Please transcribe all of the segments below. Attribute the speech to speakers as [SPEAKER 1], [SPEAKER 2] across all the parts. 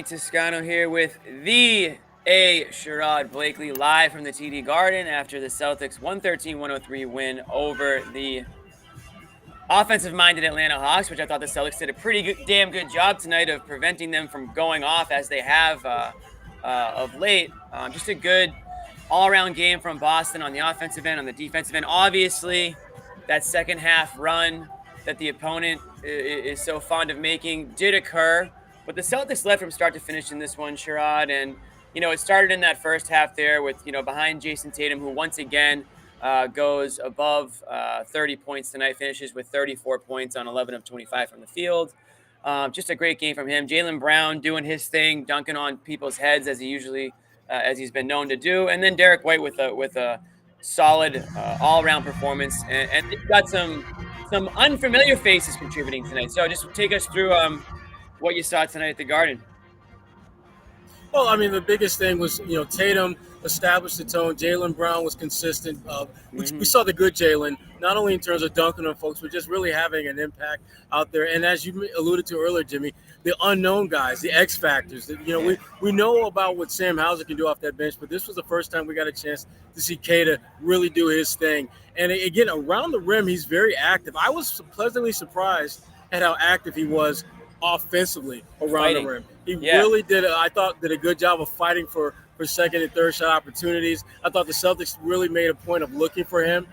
[SPEAKER 1] Toscano here with the Sherrod Blakely live from the TD Garden after the Celtics 113-103 win over the offensive-minded Atlanta Hawks, which I thought the Celtics did a damn good job tonight of preventing them from going off as they have of late. Just a good all-around game from Boston on the offensive end, on the defensive end. Obviously, that second half run that the opponent is so fond of making did occur, but the Celtics led from start to finish in this one, Sherrod, and it started in that first half there with behind Jason Tatum, who once again goes above 30 points tonight, finishes with 34 points on 11 of 25 from the field. Just a great game from him. Jaylen Brown doing his thing, dunking on people's heads as he's been known to do, and then Derek White with a solid all-around performance, and they've got some unfamiliar faces contributing tonight. So just take us through what you saw tonight at the Garden.
[SPEAKER 2] Well, I mean, the biggest thing was, Tatum established the tone. Jaylen Brown was consistent. We saw the good Jaylen, not only in terms of dunking on folks, but just really having an impact out there. And as you alluded to earlier, Jimmy, the unknown guys, the X factors. We know about what Sam Hauser can do off that bench, but this was the first time we got a chance to see Kata really do his thing. And again, around the rim, he's very active. I was pleasantly surprised at how active he was offensively around the rim. He really did a good job of fighting for second and third shot opportunities. I thought the Celtics really made a point of looking for him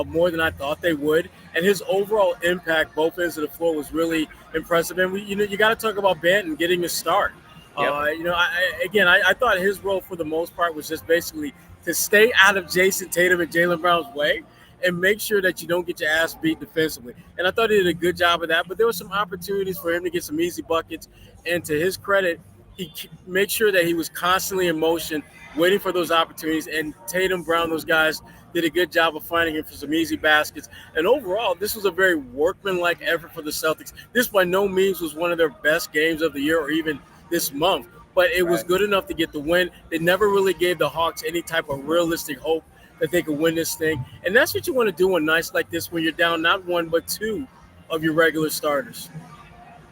[SPEAKER 2] more than I thought they would. And his overall impact, both ends of the floor, was really impressive. And you got to talk about Banton getting a start.
[SPEAKER 1] Yep.
[SPEAKER 2] I thought his role for the most part was just basically to stay out of Jason Tatum and Jaylen Brown's way and make sure that you don't get your ass beat defensively. And I thought he did a good job of that, but there were some opportunities for him to get some easy buckets. And to his credit, he made sure that he was constantly in motion, waiting for those opportunities. And Tatum, Brown, those guys did a good job of finding him for some easy baskets. And overall, this was a very workmanlike effort for the Celtics. This by no means was one of their best games of the year or even this month, but it was good enough to get the win. It never really gave the Hawks any type of realistic hope that they could win this thing. And that's what you want to do on nights like this when you're down not one but two of your regular starters.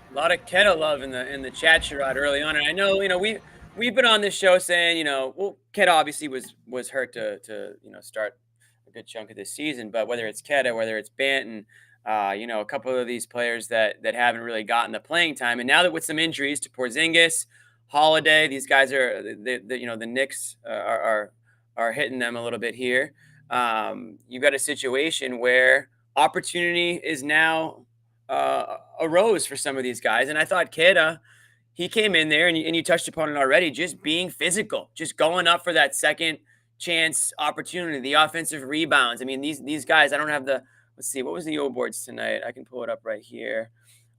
[SPEAKER 1] A lot of Keta love in the chat, Sherrod, early on. And I know, we've been on this show saying, Keta obviously was hurt to start a good chunk of this season, but whether it's Keta, whether it's Banton, a couple of these players that haven't really gotten the playing time. And now that with some injuries to Porzingis, Holiday, these guys are the Knicks are hitting them a little bit here. You've got a situation where opportunity is now arose for some of these guys. And I thought Keda, he came in there, and you touched upon it already, just being physical, just going up for that second chance opportunity, the offensive rebounds. I mean, these guys, I don't have let's see, what was the O boards tonight? I can pull it up right here.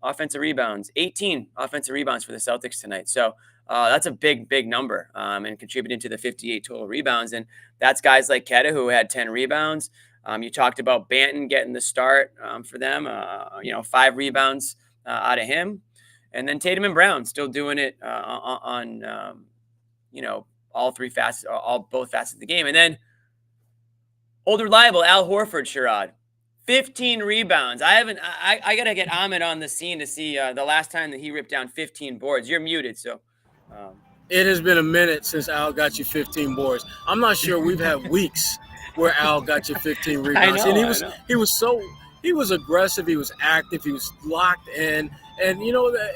[SPEAKER 1] Offensive rebounds, 18 offensive rebounds for the Celtics tonight. So that's a big number and contributing to the 58 total rebounds. And that's guys like Keta who had 10 rebounds. You talked about Banton getting the start for them, 5 rebounds out of him. And then Tatum and Brown still doing it on both facets of the game. And then old reliable Al Horford, Sherrod, 15 rebounds. I got to get Ahmed on the scene to see the last time that he ripped down 15 boards. You're muted, so.
[SPEAKER 2] It has been a minute since Al got you 15 boards. I'm not sure we've had weeks where Al got you 15 rebounds. He was aggressive, he was active, he was locked in. And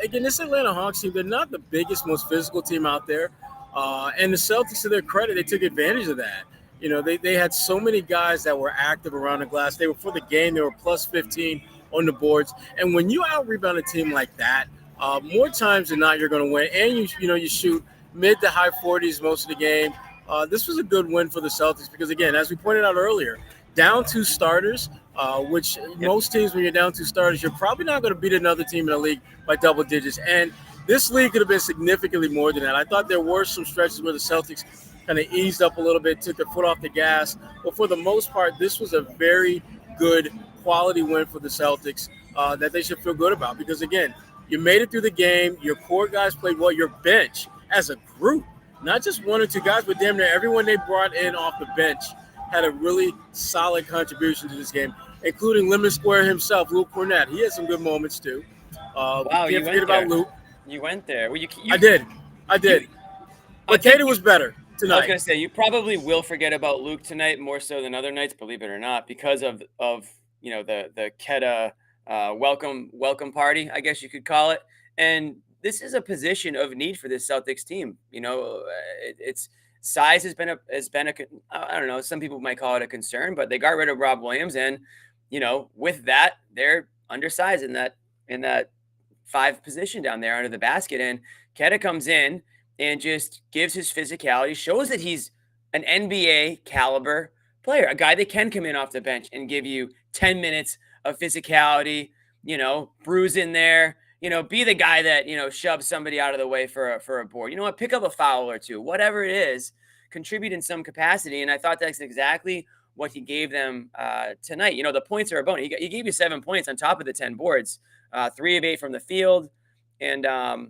[SPEAKER 2] again, this Atlanta Hawks team, they're not the biggest, most physical team out there. And the Celtics, to their credit, they took advantage of that. They had so many guys that were active around the glass. They were for the game. They were plus 15 on the boards. And when you out-rebound a team like that, more times than not, you're going to win. And you shoot mid to high 40s most of the game. This was a good win for the Celtics because, again, as we pointed out earlier, down 2 starters, which most teams, when you're down 2 starters, you're probably not going to beat another team in the league by double digits. And this league could have been significantly more than that. I thought there were some stretches where the Celtics kind of eased up a little bit, took their foot off the gas. But for the most part, this was a very good quality win for the Celtics that they should feel good about because, again, you made it through the game. Your core guys played well. Your bench as a group, not just 1 or 2 guys, but damn near everyone they brought in off the bench had a really solid contribution to this game, including Lemon Square himself, Luke Cornett. He had some good moments too.
[SPEAKER 1] Wow, you went there. You went there. Well,
[SPEAKER 2] I did. I did. But Kata was better tonight.
[SPEAKER 1] I was going to say, you probably will forget about Luke tonight more so than other nights, believe it or not, because of the Keta welcome party, I guess you could call it. And this is a position of need for this Celtics team. It's size has been a I don't know, some people might call it a concern, but they got rid of Rob Williams, and with that, they're undersized in that 5 position down there under the basket. And Keta comes in and just gives his physicality, shows that he's an NBA caliber player, a guy that can come in off the bench and give you 10 minutes of physicality, bruise in there, be the guy that, shoves somebody out of the way for a board. You know what? Pick up a foul or two, whatever it is, contribute in some capacity. And I thought that's exactly what he gave them tonight. The points are a bonus. He gave you 7 points on top of the 10 boards, 3 of 8 from the field. And,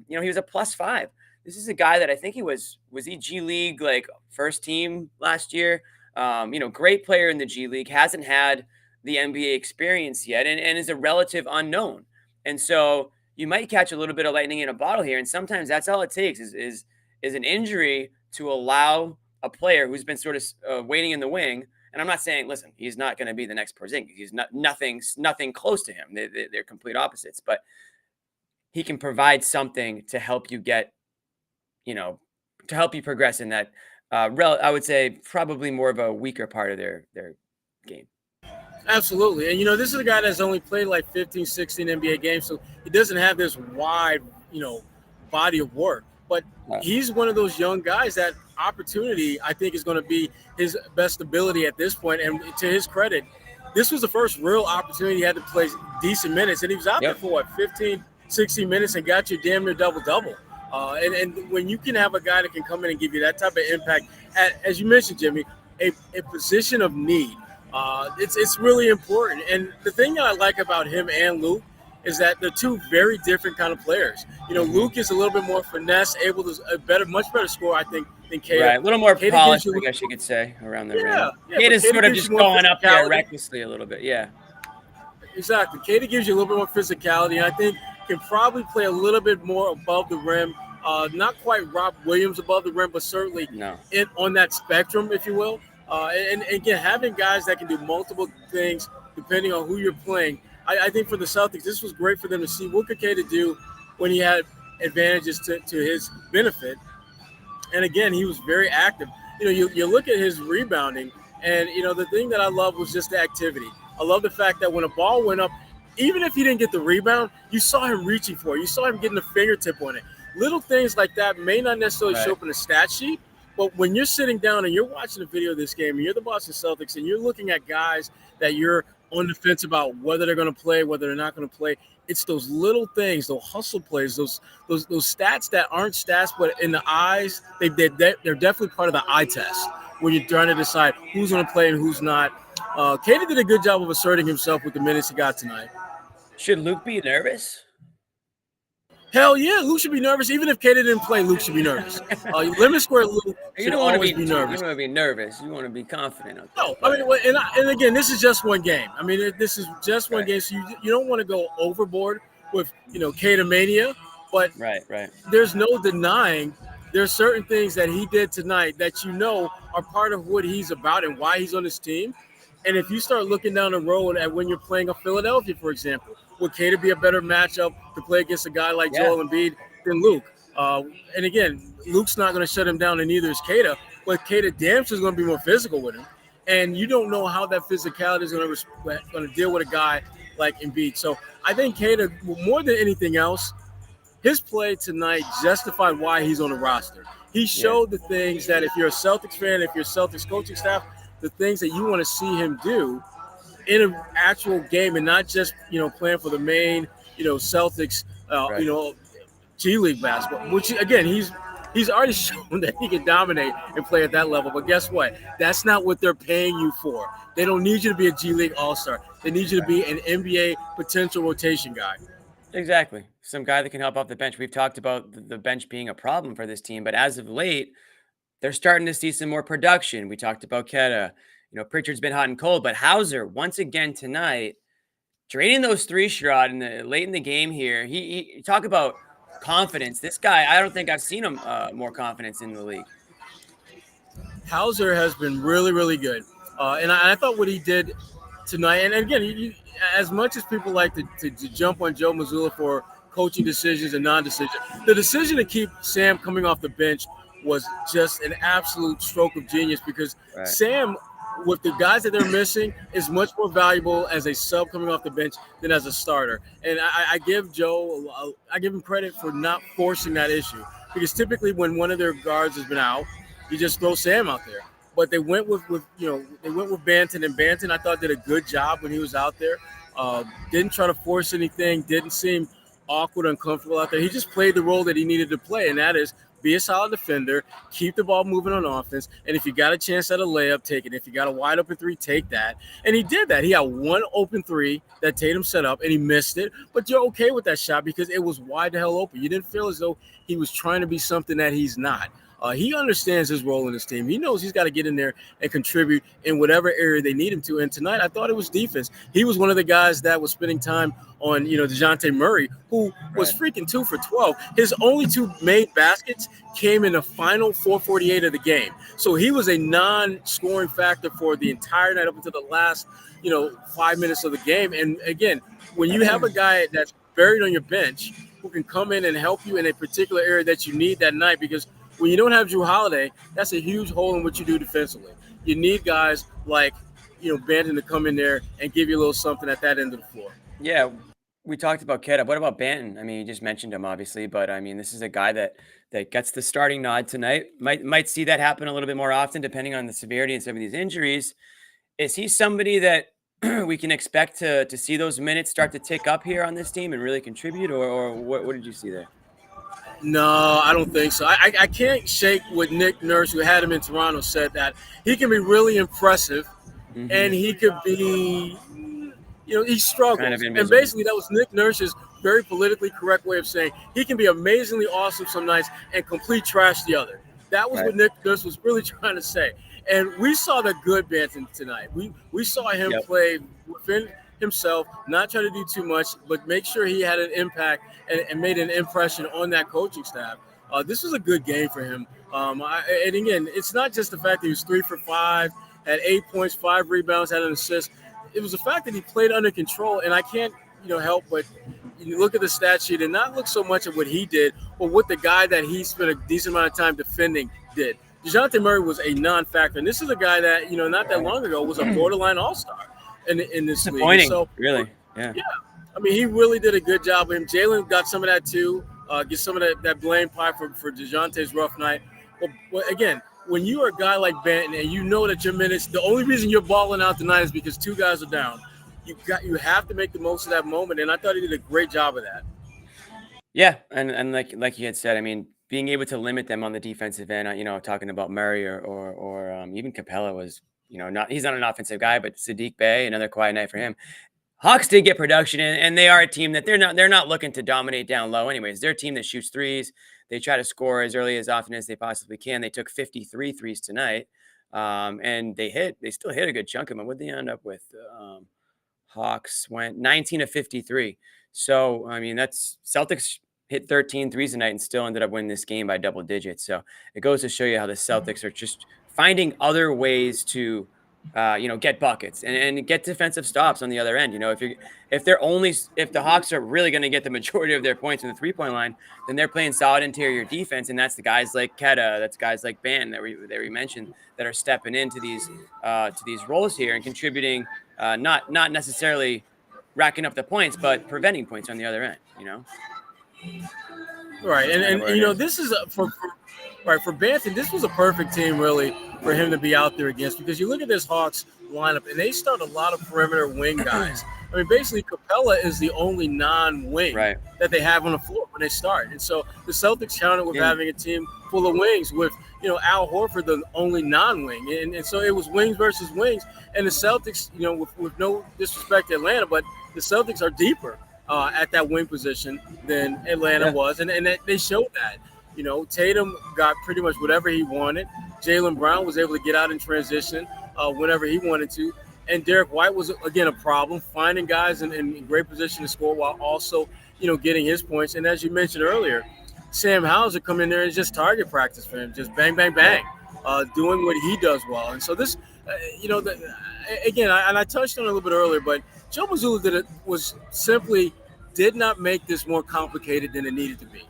[SPEAKER 1] he was a +5. This is a guy that I think was he G League, like first team last year. Great player in the G League, hasn't had the NBA experience yet, and is a relative unknown. And so you might catch a little bit of lightning in a bottle here. And sometimes that's all it takes is an injury to allow a player who's been sort of waiting in the wing. And I'm not saying, listen, he's not going to be the next Porzingis. He's nothing close to him. They're complete opposites, but he can provide something to help you get, to help you progress in that, I would say probably more of a weaker part of their game.
[SPEAKER 2] Absolutely. And, this is a guy that's only played like 15, 16 NBA games, so he doesn't have this wide, body of work. But he's one of those young guys that opportunity, I think, is going to be his best ability at this point. And to his credit, this was the first real opportunity he had to play decent minutes. And he was out there for, 15, 16 minutes and got you damn near double-double. And when you can have a guy that can come in and give you that type of impact, as you mentioned, Jimmy, a position of need, it's really important. And the thing that I like about him and Luke is that they're two very different kind of players. Luke is a little bit more finesse, able to much better score, I think, than Kata.
[SPEAKER 1] Right, a little more polished, I guess you could say, around the rim. Kata's sort of just going up there recklessly a little bit, yeah.
[SPEAKER 2] Exactly. Kata gives you a little bit more physicality, and I think can probably play a little bit more above the rim. Not quite Rob Williams above the rim, but certainly on that spectrum, if you will. And again, having guys that can do multiple things depending on who you're playing, I think for the Celtics, this was great for them to see what could Kata do when he had advantages to his benefit. And again, he was very active. You look at his rebounding, and, the thing that I love was just the activity. I love the fact that when a ball went up, even if he didn't get the rebound, you saw him reaching for it. You saw him getting a fingertip on it. Little things like that may not necessarily show up in a stat sheet, but when you're sitting down and you're watching a video of this game and you're the Boston Celtics and you're looking at guys that you're on the fence about whether they're going to play, whether they're not going to play, it's those little things, those hustle plays, those stats that aren't stats, but in the eyes, they're definitely part of the eye test when you're trying to decide who's going to play and who's not. Kata did a good job of asserting himself with the minutes he got tonight.
[SPEAKER 1] Should Luke be nervous?
[SPEAKER 2] Hell yeah, Luke should be nervous. Even if Kata didn't play, Luke should be nervous. Limit square Luke should always be nervous.
[SPEAKER 1] You don't want to be nervous. You want to be confident.
[SPEAKER 2] No, I mean, and again, this is just one game. I mean, this is just one game, so you don't want to go overboard with, Kata mania. But
[SPEAKER 1] right.
[SPEAKER 2] There's no denying there's certain things that he did tonight that are part of what he's about and why he's on this team. And if you start looking down the road at when you're playing a Philadelphia, for example, would Kata be a better matchup to play against a guy like Joel Embiid than Luke? And again, Luke's not going to shut him down, and neither is Kata. But Kata damn sure is going to be more physical with him. And you don't know how that physicality is going to deal with a guy like Embiid. So I think Kata, more than anything else, his play tonight justified why he's on the roster. He showed the things that if you're a Celtics fan, if you're Celtics coaching staff, the things that you want to see him do in an actual game and not just, playing for the main, Celtics, G League basketball, which, again, he's already shown that he can dominate and play at that level. But guess what? That's not what they're paying you for. They don't need you to be a G League all-star. They need you to be an NBA potential rotation guy.
[SPEAKER 1] Exactly. Some guy that can help off the bench. We've talked about the bench being a problem for this team, but as of late, they're starting to see some more production. We talked about Keta. Pritchard's been hot and cold, but Hauser, once again tonight, draining those 3 Sherrod late in the game here. He talk about confidence. This guy, I don't think I've seen him more confidence in the league.
[SPEAKER 2] Hauser has been really, really good. And I thought what he did tonight, and again, as much as people like to jump on Joe Mazzulla for coaching decisions and non-decisions, the decision to keep Sam coming off the bench was just an absolute stroke of genius because Sam, with the guys that they're missing, is much more valuable as a sub coming off the bench than as a starter. And I give Joe, I give him credit for not forcing that issue because typically when one of their guards has been out, you just throw Sam out there. But they went with Banton, and Banton I thought did a good job when he was out there. Didn't try to force anything, didn't seem awkward, uncomfortable out there. He just played the role that he needed to play, and that is be a solid defender, keep the ball moving on offense, and if you got a chance at a layup, take it. If you got a wide open three, take that. And he did that. He had one open three that Tatum set up, and he missed it. But you're okay with that shot because it was wide the hell open. You didn't feel as though he was trying to be something that he's not. He understands his role in this team. He knows he's got to get in there and contribute in whatever area they need him to. And tonight, I thought it was defense. He was one of the guys that was spending time on, DeJounte Murray, who was freaking 2 for 12. His only 2 made baskets came in the final 4:48 of the game. So he was a non-scoring factor for the entire night up until the last, 5 minutes of the game. And again, when you have a guy that's buried on your bench who can come in and help you in a particular area that you need that night, because when you don't have Drew Holiday, that's a huge hole in what you do defensively. You need guys like, Banton to come in there and give you a little something at that end of the floor.
[SPEAKER 1] Yeah, we talked about Keda. What about Banton? I mean, you just mentioned him, obviously, but I mean, this is a guy that gets the starting nod tonight. Might see that happen a little bit more often, depending on the severity and some of these injuries. Is he somebody that we can expect to see those minutes start to tick up here on this team and really contribute, or what did you see there?
[SPEAKER 2] No, I don't think so. I can't shake what Nick Nurse, who had him in Toronto, said that he can be really impressive, and he could be, he struggles. Kind of and basically, that was Nick Nurse's very politically correct way of saying he can be amazingly awesome some nights and complete trash the other. That was what Nick Nurse was really trying to say. And we saw the good Banton tonight. We saw him play within himself, not try to do too much, but make sure he had an impact and made an impression on that coaching staff. This was a good game for him. And again, it's not just the fact that he was 3 for 5, had 8 points, 5 rebounds, had an assist. It was the fact that he played under control, and I can't, help but you look at the stat sheet and not look so much at what he did, but what the guy that he spent a decent amount of time defending did. DeJounte Murray was a non-factor, and this is a guy that, not that long ago was a borderline all-star in this league. So,
[SPEAKER 1] really?
[SPEAKER 2] Yeah. I mean, he really did a good job with him. Jalen got some of that too. Get some of that blame pie for DeJounte's rough night. But again, when you are a guy like Banton and you know that your minutes, the only reason you're balling out tonight is because 2 guys are down. You have to make the most of that moment, and I thought he did a great job of that.
[SPEAKER 1] Yeah, and like you had said, I mean, being able to limit them on the defensive end, talking about Murray or even Capella was, he's not an offensive guy, but Saddiq Bey, another quiet night for him. Hawks did get production, and they are a team that they're not looking to dominate down low anyways. They're a team that shoots threes. They try to score as early as often as they possibly can. They took 53 threes tonight, and they still hit a good chunk of them. What did they end up with? Hawks went 19 of 53. So, I mean, that's Celtics hit 13 threes tonight and still ended up winning this game by double digits. So it goes to show you how the Celtics are just finding other ways to, get buckets and get defensive stops on the other end. If the Hawks are really going to get the majority of their points from the 3-point line, then they're playing solid interior defense. And that's the guys like Keda, that's guys like Banton that we mentioned that are stepping into these roles here and contributing, not necessarily racking up the points, but preventing points on the other end,
[SPEAKER 2] Right. And this is for Banton, this was a perfect team really for him to be out there against, because you look at this Hawks lineup and they start a lot of perimeter wing guys. I mean, basically Capella is the only non-wing that they have on the floor when they start. And so the Celtics counted with having a team full of wings with, Al Horford, the only non-wing. And so it was wings versus wings. And the Celtics, with no disrespect to Atlanta, but the Celtics are deeper at that wing position than Atlanta was. And they showed that. Tatum got pretty much whatever he wanted. Jaylen Brown was able to get out in transition whenever he wanted to. And Derek White was, again, a problem, finding guys in great position to score while also getting his points. And as you mentioned earlier, Sam Hauser come in there and just target practice for him, just bang, bang, bang, doing what he does well. And so this, again, I touched on it a little bit earlier, but Joe Mazzulla did not make this more complicated than it needed to be.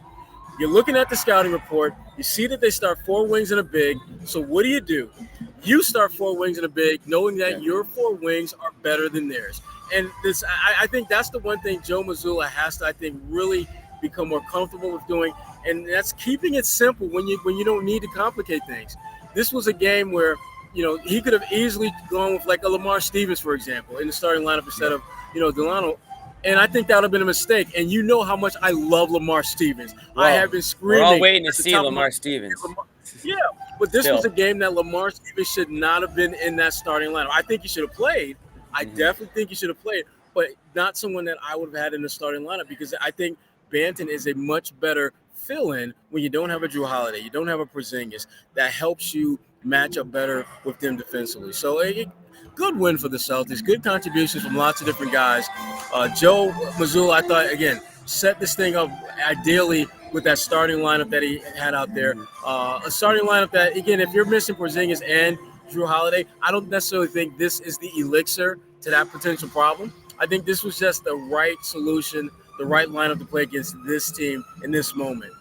[SPEAKER 2] You're looking at the scouting report. You see that they start 4 wings and a big. So what do? You start 4 wings and a big, knowing that your 4 wings are better than theirs. And this, I think that's the one thing Joe Mazzulla has to, I think, really become more comfortable with doing, and that's keeping it simple when you don't need to complicate things. This was a game where he could have easily gone with like a Lamar Stevens, for example, in the starting lineup instead of Delano. And I think that would have been a mistake. And you know how much I love Lamar Stevens. Whoa. I have been screaming.
[SPEAKER 1] We're all waiting to see Lamar Stevens.
[SPEAKER 2] Yeah, but this was a game that Lamar Stevens should not have been in that starting lineup. I think he should have played. I definitely think he should have played, but not someone that I would have had in the starting lineup, because I think Banton is a much better fill-in when you don't have a Drew Holiday, you don't have a Porzingis. That helps you match up better with them defensively. So good win for the Celtics. Good contributions from lots of different guys. Joe Mazzulla, I thought, again, set this thing up ideally with that starting lineup that he had out there. A starting lineup that, again, if you're missing Porzingis and Drew Holiday, I don't necessarily think this is the elixir to that potential problem. I think this was just the right solution, the right lineup to play against this team in this moment.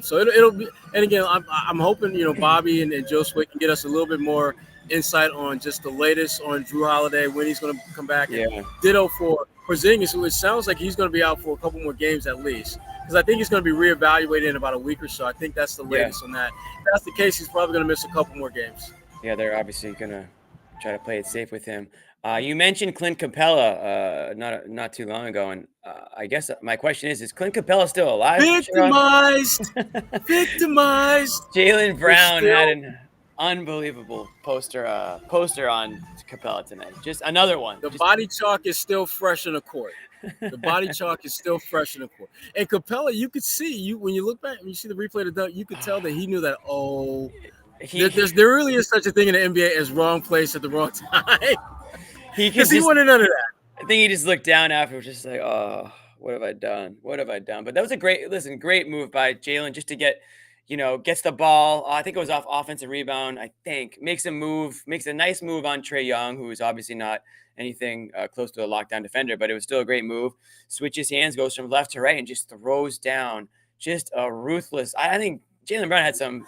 [SPEAKER 2] So it'll be, and again, I'm hoping Bobby and Josue can get us a little bit more insight on just the latest on Drew Holiday, when he's going to come back. Yeah. And ditto for Porzingis, who it sounds like he's going to be out for a couple more games at least, because I think he's going to be reevaluated in about a week or so. I think that's the latest on that. If that's the case, he's probably going to miss a couple more games.
[SPEAKER 1] Yeah, they're obviously going to try to play it safe with him. You mentioned Clint Capella not too long ago, and I guess my question is Clint Capella still alive?
[SPEAKER 2] Victimized.
[SPEAKER 1] Jaylen Brown had an unbelievable poster on Capella tonight. Just another one.
[SPEAKER 2] The body chalk is still fresh in the court. The body chalk is still fresh in the court. And Capella, you could see, when you look back, when you see the replay of the dunk, you could tell that he knew that, there really is such a thing in the NBA as wrong place at the wrong time. Because he wanted none of that.
[SPEAKER 1] I think he just looked down after, just like, oh, what have I done? What have I done? But that was a great move by Jaylen, just to get, gets the ball. I think it was off offensive rebound. I think makes a nice move on Trae Young, who is obviously not anything close to a lockdown defender, but it was still a great move. Switches hands, goes from left to right, and just throws down. Just a ruthless. I think Jaylen Brown had some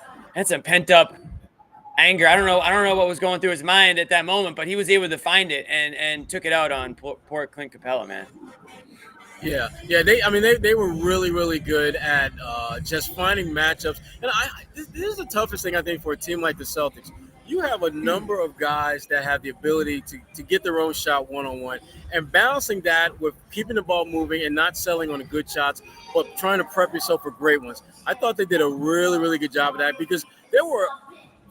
[SPEAKER 1] pent up anger. I don't know what was going through his mind at that moment, but he was able to find it and took it out on poor Clint Capella, man.
[SPEAKER 2] Yeah. They were really, really good at just finding matchups. And this is the toughest thing, I think, for a team like the Celtics. You have a number of guys that have the ability to get their own shot one-on-one, and balancing that with keeping the ball moving and not selling on the good shots, but trying to prep yourself for great ones. I thought they did a really, really good job of that, because there were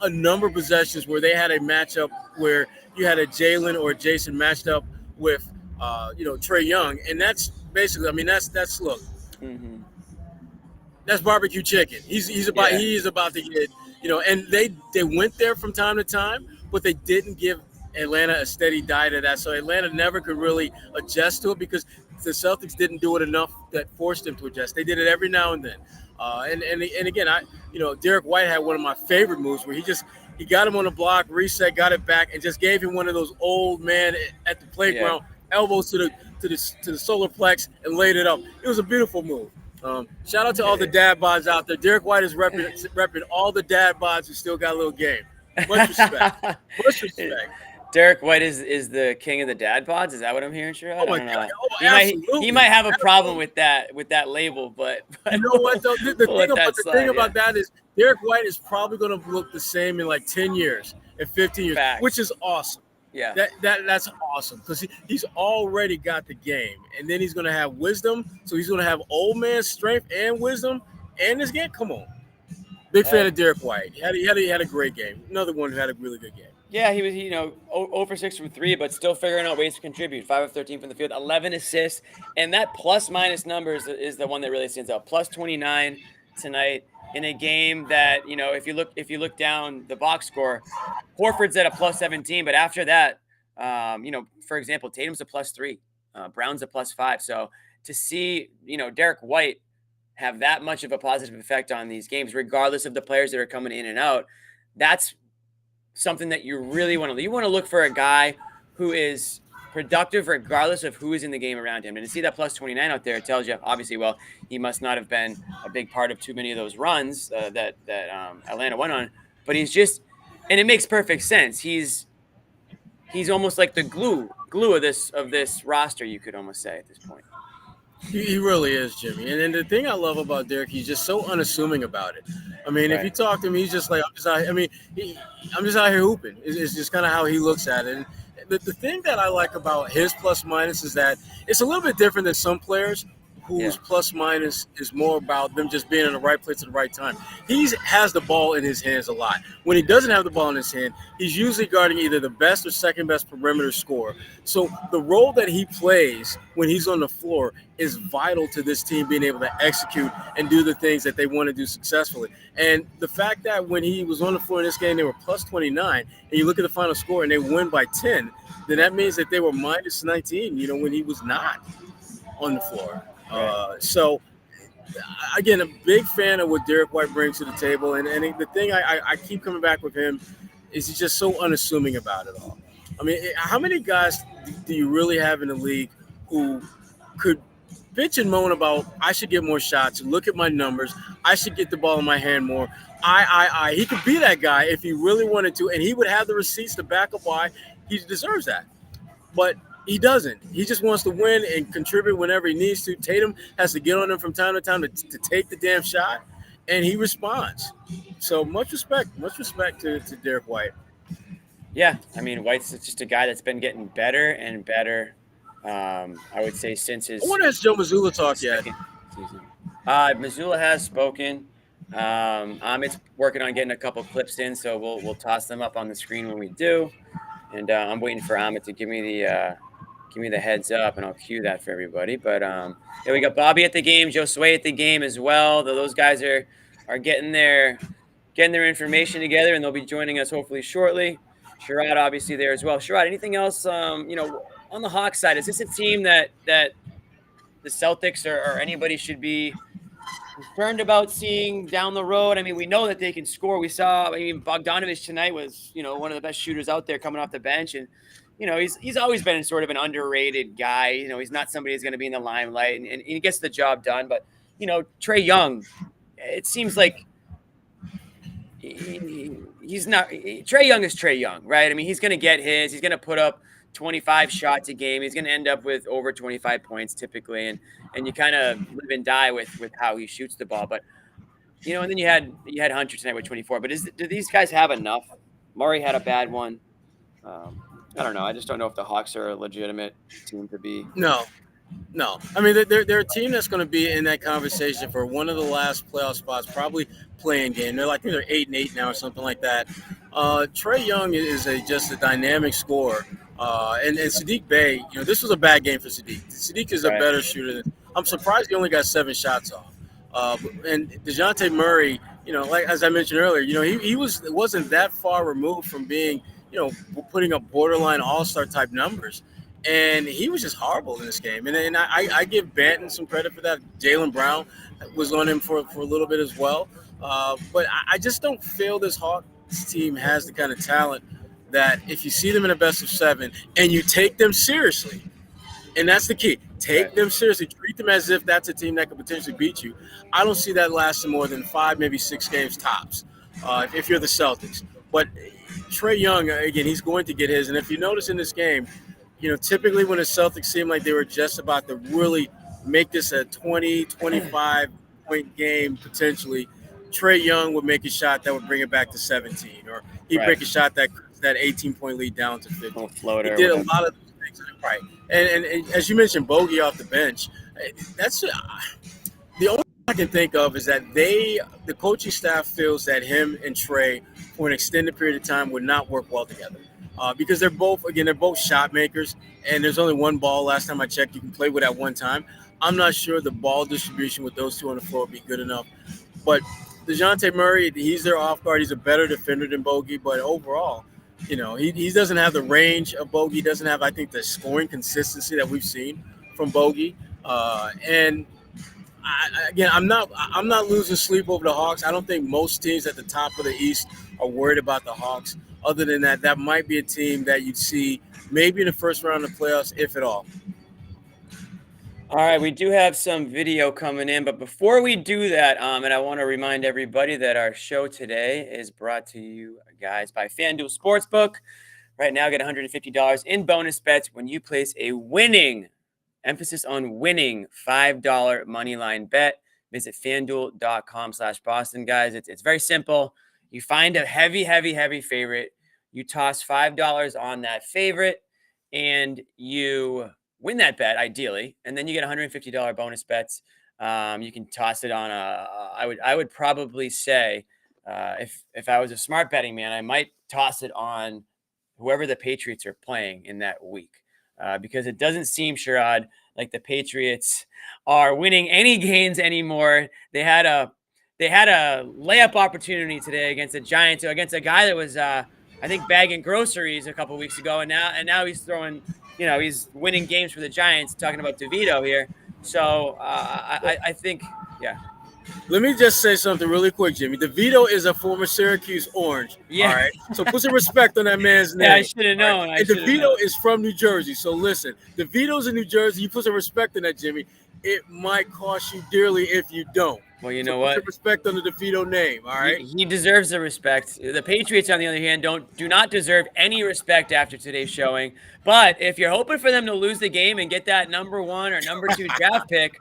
[SPEAKER 2] a number of possessions where they had a matchup where you had a Jaylen or a Jason matched up with, Trae Young. And that's basically, that's look, that's barbecue chicken. He is about to get, and they went there from time to time, but they didn't give Atlanta a steady diet of that. So Atlanta never could really adjust to it, because the Celtics didn't do it enough that forced them to adjust. They did it every now and then. And again, Derek White had one of my favorite moves where he got him on the block, reset, got it back, and just gave him one of those old man at the playground, elbows to the solar plex, and laid it up. It was a beautiful move. Shout out to all the dad bods out there. Derek White is repping all the dad bods who still got a little game. Much respect. Much respect.
[SPEAKER 1] Derek White is the king of the dad bods. Is that what I'm hearing, Sherrod?
[SPEAKER 2] Oh my God!
[SPEAKER 1] He might have a problem with that label, but
[SPEAKER 2] you know what though? The thing about that is Derek White is probably going to look the same in like 10 years, in 15 years, which is awesome.
[SPEAKER 1] Yeah,
[SPEAKER 2] that's awesome, because he's already got the game, and then he's going to have wisdom. So he's going to have old man strength and wisdom, and this game. Come on, big fan of Derek White. He had a great game. Another one who had a really good game.
[SPEAKER 1] Yeah, he was, 0 for 6 from 3, but still figuring out ways to contribute. 5 of 13 from the field, 11 assists, and that plus-minus numbers is the one that really stands out. Plus 29 tonight in a game that, if you look down the box score, Horford's at a plus 17, but after that, for example, Tatum's a plus 3, Brown's a plus 5. So to see, Derek White have that much of a positive effect on these games, regardless of the players that are coming in and out, that's something that you really want to. You want to look for a guy who is productive regardless of who is in the game around him. And to see that plus 29 out there, it tells you obviously, well, he must not have been a big part of too many of those runs that Atlanta went on. But he's just, and it makes perfect sense. He's almost like the glue of this roster, you could almost say at this point.
[SPEAKER 2] He really is, Jimmy. And the thing I love about Derek, he's just so unassuming about it. I mean, If you talk to him, he's just like, I'm just out here hooping. It's just kind of how he looks at it. And the thing that I like about his plus minus is that it's a little bit different than some players whose plus minus is more about them just being in the right place at the right time. He has the ball in his hands a lot. When he doesn't have the ball in his hand, he's usually guarding either the best or second best perimeter scorer. So the role that he plays when he's on the floor is vital to this team being able to execute and do the things that they want to do successfully. And the fact that when he was on the floor in this game, they were plus 29, and you look at the final score and they win by 10, then that means that they were minus 19, when he was not on the floor. So, again, a big fan of what Derek White brings to the table. And the thing I keep coming back with him is he's just so unassuming about it all. I mean, how many guys do you really have in the league who could bitch and moan about, I should get more shots, look at my numbers, I should get the ball in my hand more. He could be that guy if he really wanted to, and he would have the receipts to back up why he deserves that. But he doesn't. He just wants to win and contribute whenever he needs to. Tatum has to get on him from time to time to take the damn shot, and he responds. So much respect to Derek White.
[SPEAKER 1] Yeah, I mean, White's just a guy that's been getting better and better. I would say since his.
[SPEAKER 2] I wonder if Joe Mazzulla talked yet.
[SPEAKER 1] Season. Mazzulla has spoken. Amit's working on getting a couple clips in, so we'll toss them up on the screen when we do. And I'm waiting for Amit to give me the heads up, and I'll cue that for everybody. But we got Bobby at the game, Josue at the game as well. Those guys are getting their information together, and they'll be joining us hopefully shortly. Sherrod obviously there as well. Sherrod, anything else? On the Hawks side, is this a team that the Celtics or anybody should be concerned about seeing down the road? I mean, we know that they can score. We saw, Bogdanovich tonight was, one of the best shooters out there coming off the bench. And, he's always been sort of an underrated guy. He's not somebody who's going to be in the limelight, and he gets the job done. But, Trae Young, it seems like he's not – Trae Young is Trae Young, right? I mean, he's going to get his. He's going to put up 25 shots a game. He's going to end up with over 25 points typically. And you kind of live and die with how he shoots the ball. But, and then you had Hunter tonight with 24. But do these guys have enough? Murray had a bad one. I don't know. I just don't know if the Hawks are a legitimate team to be.
[SPEAKER 2] No. I mean, they're a team that's going to be in that conversation for one of the last playoff spots, probably playing game. They're like, they're 8-8 now or something like that. Trae Young is just a dynamic scorer. And Saddiq Bey, this was a bad game for Saddiq. Saddiq is a better shooter. I'm surprised he only got 7 shots off. And DeJounte Murray, like as I mentioned earlier, he wasn't that far removed from being, putting up borderline all-star type numbers. And he was just horrible in this game. And I give Banton some credit for that. Jaylen Brown was on him for a little bit as well. But I just don't feel this Hawks team has the kind of talent that if you see them in a best of 7 and you take them seriously, and that's the key, take them seriously, treat them as if that's a team that could potentially beat you. I don't see that lasting more than 5, maybe 6 games tops if you're the Celtics. But Trae Young, again, he's going to get his. And if you notice in this game, typically when the Celtics seemed like they were just about to really make this a 20, 25-point game potentially, Trae Young would make a shot that would bring it back to 17, or he'd break a shot that 18-point lead down to 50.
[SPEAKER 1] Floater,
[SPEAKER 2] he did a lot of things right. And as you mentioned, Bogey off the bench, that's the only thing I can think of is that the coaching staff feels that him and Trae for an extended period of time would not work well together. Because they're both shot makers, and there's only one ball. Last time I checked, you can play with at one time. I'm not sure the ball distribution with those two on the floor would be good enough. But DeJounte Murray, he's their off guard. He's a better defender than Bogey, but overall, he doesn't have the range of Bogey. He doesn't have, I think, the scoring consistency that we've seen from Bogey. And I'm not losing sleep over the Hawks. I don't think most teams at the top of the East are worried about the Hawks. Other than that, that might be a team that you'd see maybe in the first round of the playoffs, if at all.
[SPEAKER 1] All right, we do have some video coming in, but before we do that, and I want to remind everybody that our show today is brought to you guys by FanDuel Sportsbook. Right now, get $150 in bonus bets when you place a winning, emphasis on winning, $5 money line bet. Visit FanDuel.com/Boston, guys. It's very simple. You find a heavy favorite. You toss $5 on that favorite, and you win that bet, ideally, and then you get $150 bonus bets. You can toss it on I would probably say, if I was a smart betting man, I might toss it on whoever the Patriots are playing in that week, because it doesn't seem, Sherrod, like the Patriots are winning any games anymore. They had a layup opportunity today against the Giants, against a guy that was, I think, bagging groceries a couple of weeks ago, and now he's throwing. He's winning games for the Giants. Talking about DeVito here, so I think, yeah.
[SPEAKER 2] Let me just say something really quick, Jimmy. DeVito is a former Syracuse Orange.
[SPEAKER 1] Yeah.
[SPEAKER 2] All right. So put some respect on that man's name.
[SPEAKER 1] Yeah, I should have known.
[SPEAKER 2] Right? And DeVito is from New Jersey. So listen, DeVito's in New Jersey. You put some respect on that, Jimmy. It might cost you dearly if you don't.
[SPEAKER 1] Well, you know what?
[SPEAKER 2] Put some respect on the DeVito name. All right.
[SPEAKER 1] He deserves the respect. The Patriots, on the other hand, do not deserve any respect after today's showing. But if you're hoping for them to lose the game and get that number 1 or number 2 draft pick,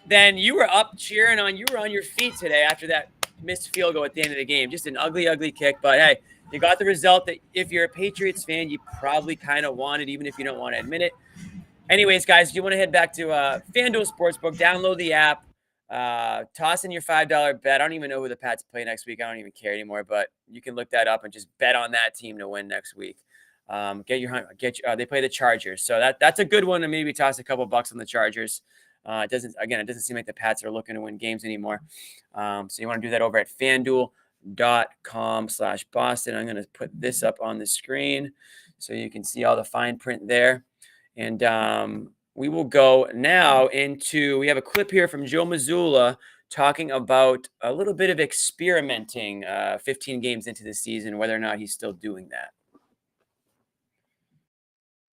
[SPEAKER 1] then you were up cheering on. You were on your feet today after that missed field goal at the end of the game. Just an ugly kick. But hey, you got the result that if you're a Patriots fan, you probably kind of wanted, even if you don't want to admit it. Anyways, guys, you want to head back to FanDuel Sportsbook, download the app, toss in your $5 bet. I don't even know who the Pats play next week. I don't even care anymore, but you can look that up and just bet on that team to win next week. They play the Chargers. So that's a good one to maybe toss a couple bucks on the Chargers. It doesn't seem like the Pats are looking to win games anymore. So you want to do that over at FanDuel.com/Boston. I'm going to put this up on the screen so you can see all the fine print there. And we will go now we have a clip here from Joe Mazzulla talking about a little bit of experimenting 15 games into the season, whether or not he's still doing that.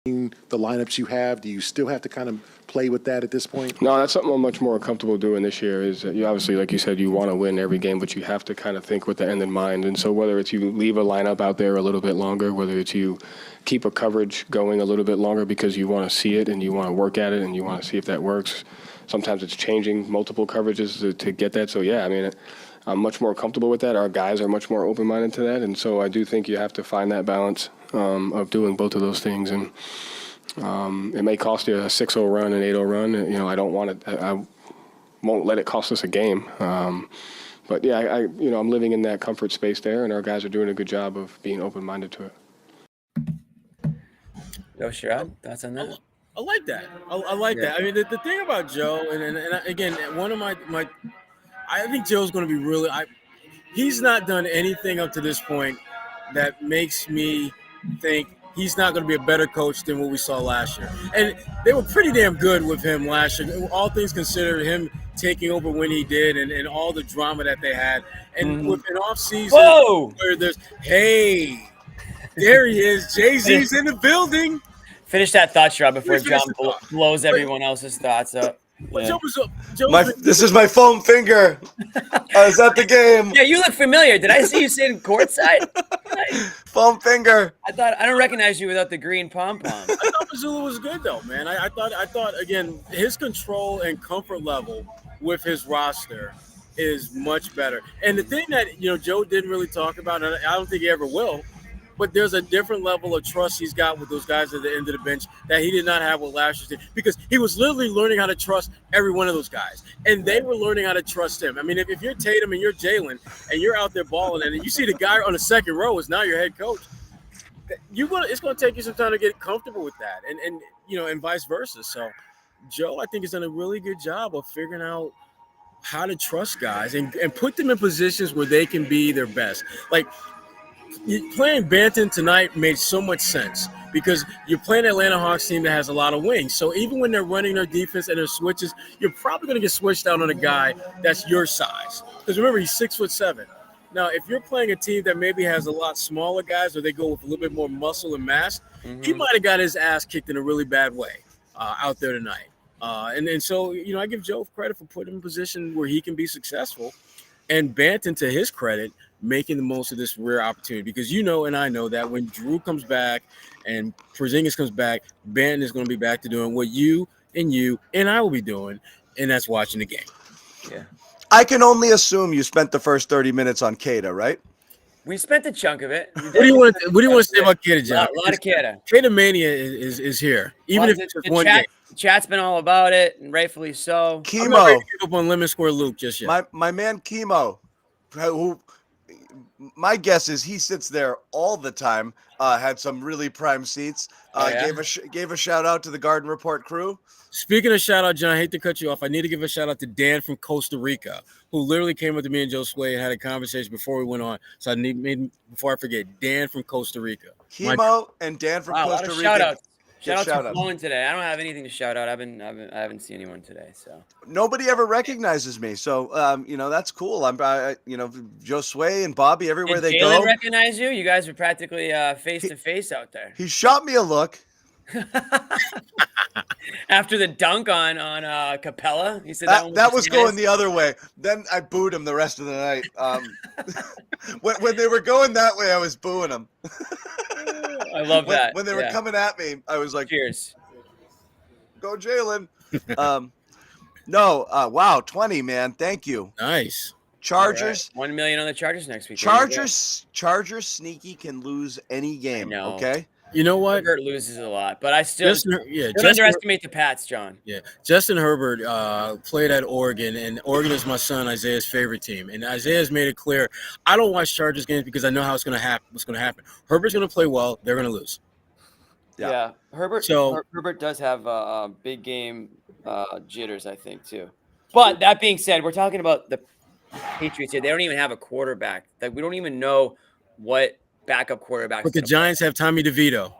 [SPEAKER 3] The lineups you have, do you still have to kind of play with that at this point?
[SPEAKER 4] No, that's something I'm much more comfortable doing this year. Is you obviously, like you said, you want to win every game, but you have to kind of think with the end in mind. And so whether it's you leave a lineup out there a little bit longer, whether it's you keep a coverage going a little bit longer because you want to see it and you want to work at it and you want to see if that works. Sometimes it's changing multiple coverages to get that. So, yeah, I mean, I'm much more comfortable with that. Our guys are much more open-minded to that. And so I do think you have to find that balance of doing both of those things. And it may cost you a 6-0 run, an 8-0 run. I don't want it. I won't let it cost us a game. But yeah, I'm living in that comfort space there, and our guys are doing a good job of being open-minded to it.
[SPEAKER 1] Sherrod, thoughts on that?
[SPEAKER 2] I like that. I like that. I mean, the thing about Joe, and again, one of my I think Joe's going to be really. He's not done anything up to this point that makes me think he's not going to be a better coach than what we saw last year. And they were pretty damn good with him last year. All things considered, him taking over when he did and all the drama that they had. And with an offseason where there he is. Jay-Z's in the building.
[SPEAKER 1] Finish that thought, Sherrod, before John blows everyone else's thoughts up.
[SPEAKER 2] Yeah.
[SPEAKER 5] This is my foam finger. I was at the game.
[SPEAKER 1] Yeah, you look familiar. Did I see you sitting courtside?
[SPEAKER 5] Foam finger.
[SPEAKER 1] I don't recognize you without the green pom-pom.
[SPEAKER 2] I thought Mazzulla was good though, man. I thought again, his control and comfort level with his roster is much better. And the thing that Joe didn't really talk about, and I don't think he ever will, but there's a different level of trust he's got with those guys at the end of the bench that he did not have with last year's team, because he was literally learning how to trust every one of those guys, and they were learning how to trust him. I mean, if you're Tatum and you're Jalen and you're out there balling, and you see the guy on the second row is now your head coach, it's going to take you some time to get comfortable with that, and vice versa. So Joe, I think, has done a really good job of figuring out how to trust guys and put them in positions where they can be their best. Like, playing Banton tonight made so much sense because you're playing an Atlanta Hawks team that has a lot of wings. So even when they're running their defense and their switches, you're probably going to get switched out on a guy that's your size. Because remember, he's 6'7". Now, if you're playing a team that maybe has a lot smaller guys, or they go with a little bit more muscle and mass, he might have got his ass kicked in a really bad way out there tonight. And so, I give Joe credit for putting him in a position where he can be successful, and Banton, to his credit, making the most of this rare opportunity. Because and I know that when Drew comes back and Porzingis comes back, Banton is going to be back to doing what you and I will be doing, and that's watching the game.
[SPEAKER 1] Yeah.
[SPEAKER 5] I can only assume you spent the first 30 minutes on Keita, right?
[SPEAKER 1] We spent a chunk of it.
[SPEAKER 2] What do you want to say about Keita, John?
[SPEAKER 1] A lot of Keita.
[SPEAKER 2] Keita mania is here, even if it's just one game.
[SPEAKER 1] The chat's been all about it, and rightfully so.
[SPEAKER 5] Chemo.
[SPEAKER 2] I'm not ready to give up on Lemon Square Luke just yet.
[SPEAKER 5] My man Chemo, who my guess is he sits there all the time. Had some really prime seats. Gave a shout out to the Garden Report crew.
[SPEAKER 2] Speaking of shout out, John, I hate to cut you off. I need to give a shout out to Dan from Costa Rica, who literally came up to me and Josue and had a conversation before we went on. So before I forget, Dan from Costa Rica.
[SPEAKER 5] Chemo and Dan from Costa Rica.
[SPEAKER 1] Shout outs. Shout out to Flowing today. I don't have anything to shout out. I haven't seen anyone today. So
[SPEAKER 5] nobody ever recognizes me. So that's cool. Josue and Bobby everywhere they go.
[SPEAKER 1] Recognize you? You guys are practically face to face out there.
[SPEAKER 5] He shot me a look.
[SPEAKER 1] After the dunk on Capella, he said
[SPEAKER 5] that was going the other way. Then I booed him the rest of the night. When they were going that way, I was booing them.
[SPEAKER 1] I love that.
[SPEAKER 5] When they were coming at me, I was like,
[SPEAKER 1] "Cheers,
[SPEAKER 5] go Jalen." Wow, 20, man. Thank you.
[SPEAKER 2] Nice.
[SPEAKER 5] Chargers.
[SPEAKER 1] Right. $1 million on the Chargers next week.
[SPEAKER 5] Chargers sneaky can lose any game. Okay.
[SPEAKER 2] You know what?
[SPEAKER 1] Herbert loses a lot, but I still don't underestimate the Pats, John.
[SPEAKER 2] Yeah, Justin Herbert played at Oregon, and Oregon is my son Isaiah's favorite team. And Isaiah's made it clear, I don't watch Chargers games because I know how it's going to happen. What's going to happen? Herbert's going to play well. They're going to lose.
[SPEAKER 1] Yeah. Herbert does have big game jitters, I think, too. But that being said, we're talking about the Patriots here. They don't even have a quarterback. Like, we don't even know what backup quarterback.
[SPEAKER 2] But the Giants have Tommy DeVito.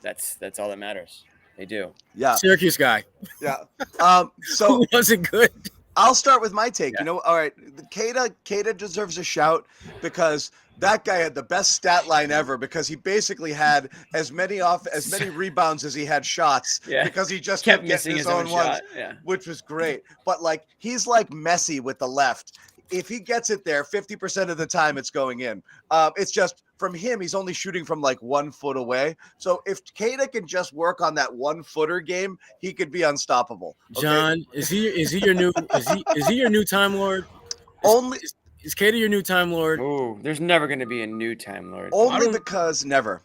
[SPEAKER 1] That's all that matters. They do.
[SPEAKER 5] Yeah.
[SPEAKER 2] Syracuse guy.
[SPEAKER 5] Yeah. So
[SPEAKER 2] who wasn't good.
[SPEAKER 5] I'll start with my take.
[SPEAKER 1] Yeah.
[SPEAKER 5] All right. Keita deserves a shout because that guy had the best stat line ever because he basically had as many rebounds as he had shots because he just kept missing his own ones, which was great. But he's like Messi with the left. If he gets it there, 50% of the time it's going in. It's just from him, he's only shooting from 1 foot away. So if Keita can just work on that 1-footer game, he could be unstoppable. Okay?
[SPEAKER 2] John, is he your new is he your new Time Lord? Is Keita your new Time Lord?
[SPEAKER 1] Oh, there's never going to be a new Time Lord.
[SPEAKER 5] Only because never.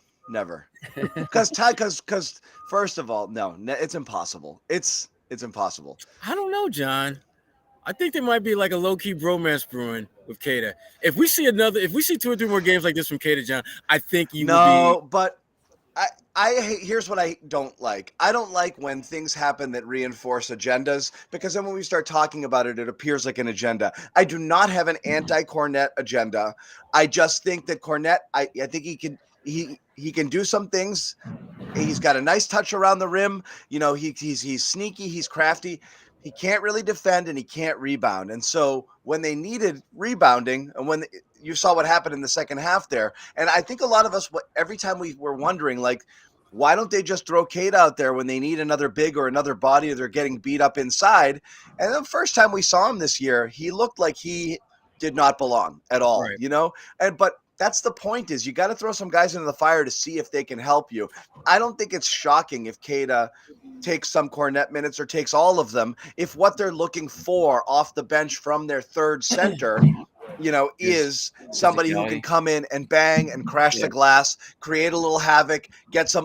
[SPEAKER 5] Because first of all, no, it's impossible. It's impossible.
[SPEAKER 2] I don't know, John. I think there might be a low-key bromance brewing with Keita. If we see 2 or 3 more games like this from Keita, John, I think you will be.
[SPEAKER 5] But here's what I don't like. I don't like when things happen that reinforce agendas because then when we start talking about it, it appears like an agenda. I do not have an anti-Cornette agenda. I just think that Cornette, I think he can do some things. He's got a nice touch around the rim. He's sneaky. He's crafty. He can't really defend and he can't rebound. And so when they needed rebounding and when you saw what happened in the second half there, and I think a lot of us, every time we were wondering, why don't they just throw Keita out there when they need another big or another body or they're getting beat up inside? And the first time we saw him this year, he looked like he did not belong at all, right. But that's the point is you got to throw some guys into the fire to see if they can help you. I don't think it's shocking if Keita takes some Cornette minutes or takes all of them if what they're looking for off the bench from their third center, is somebody who can come in and bang and crash the glass, create a little havoc,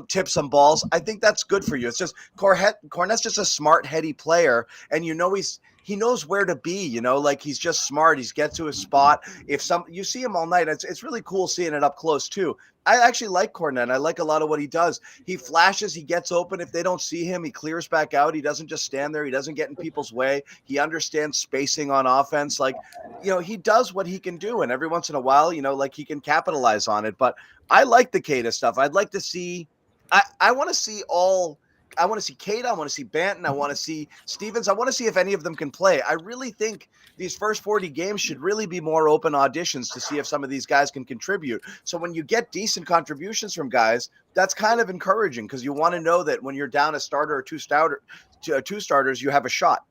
[SPEAKER 5] tip some balls. I think that's good for you. It's just Cornette's just a smart, heady player, and he knows where to be, he's just smart. He's get to his spot. If you see him all night, it's really cool seeing it up close too. I actually like Cornette. I like a lot of what he does. He flashes, he gets open. If they don't see him, he clears back out. He doesn't just stand there. He doesn't get in people's way. He understands spacing on offense. He does what he can do. And every once in a while, he can capitalize on it. But I like the Keita stuff. I'd like to see I want to see all. I want to see Kate. I want to see Banton. I want to see Stevens. I want to see if any of them can play. I really think these first 40 games should really be more open auditions to see if some of these guys can contribute. So when you get decent contributions from guys, that's kind of encouraging because you want to know that when you're down a starter or two starters, you have a shot.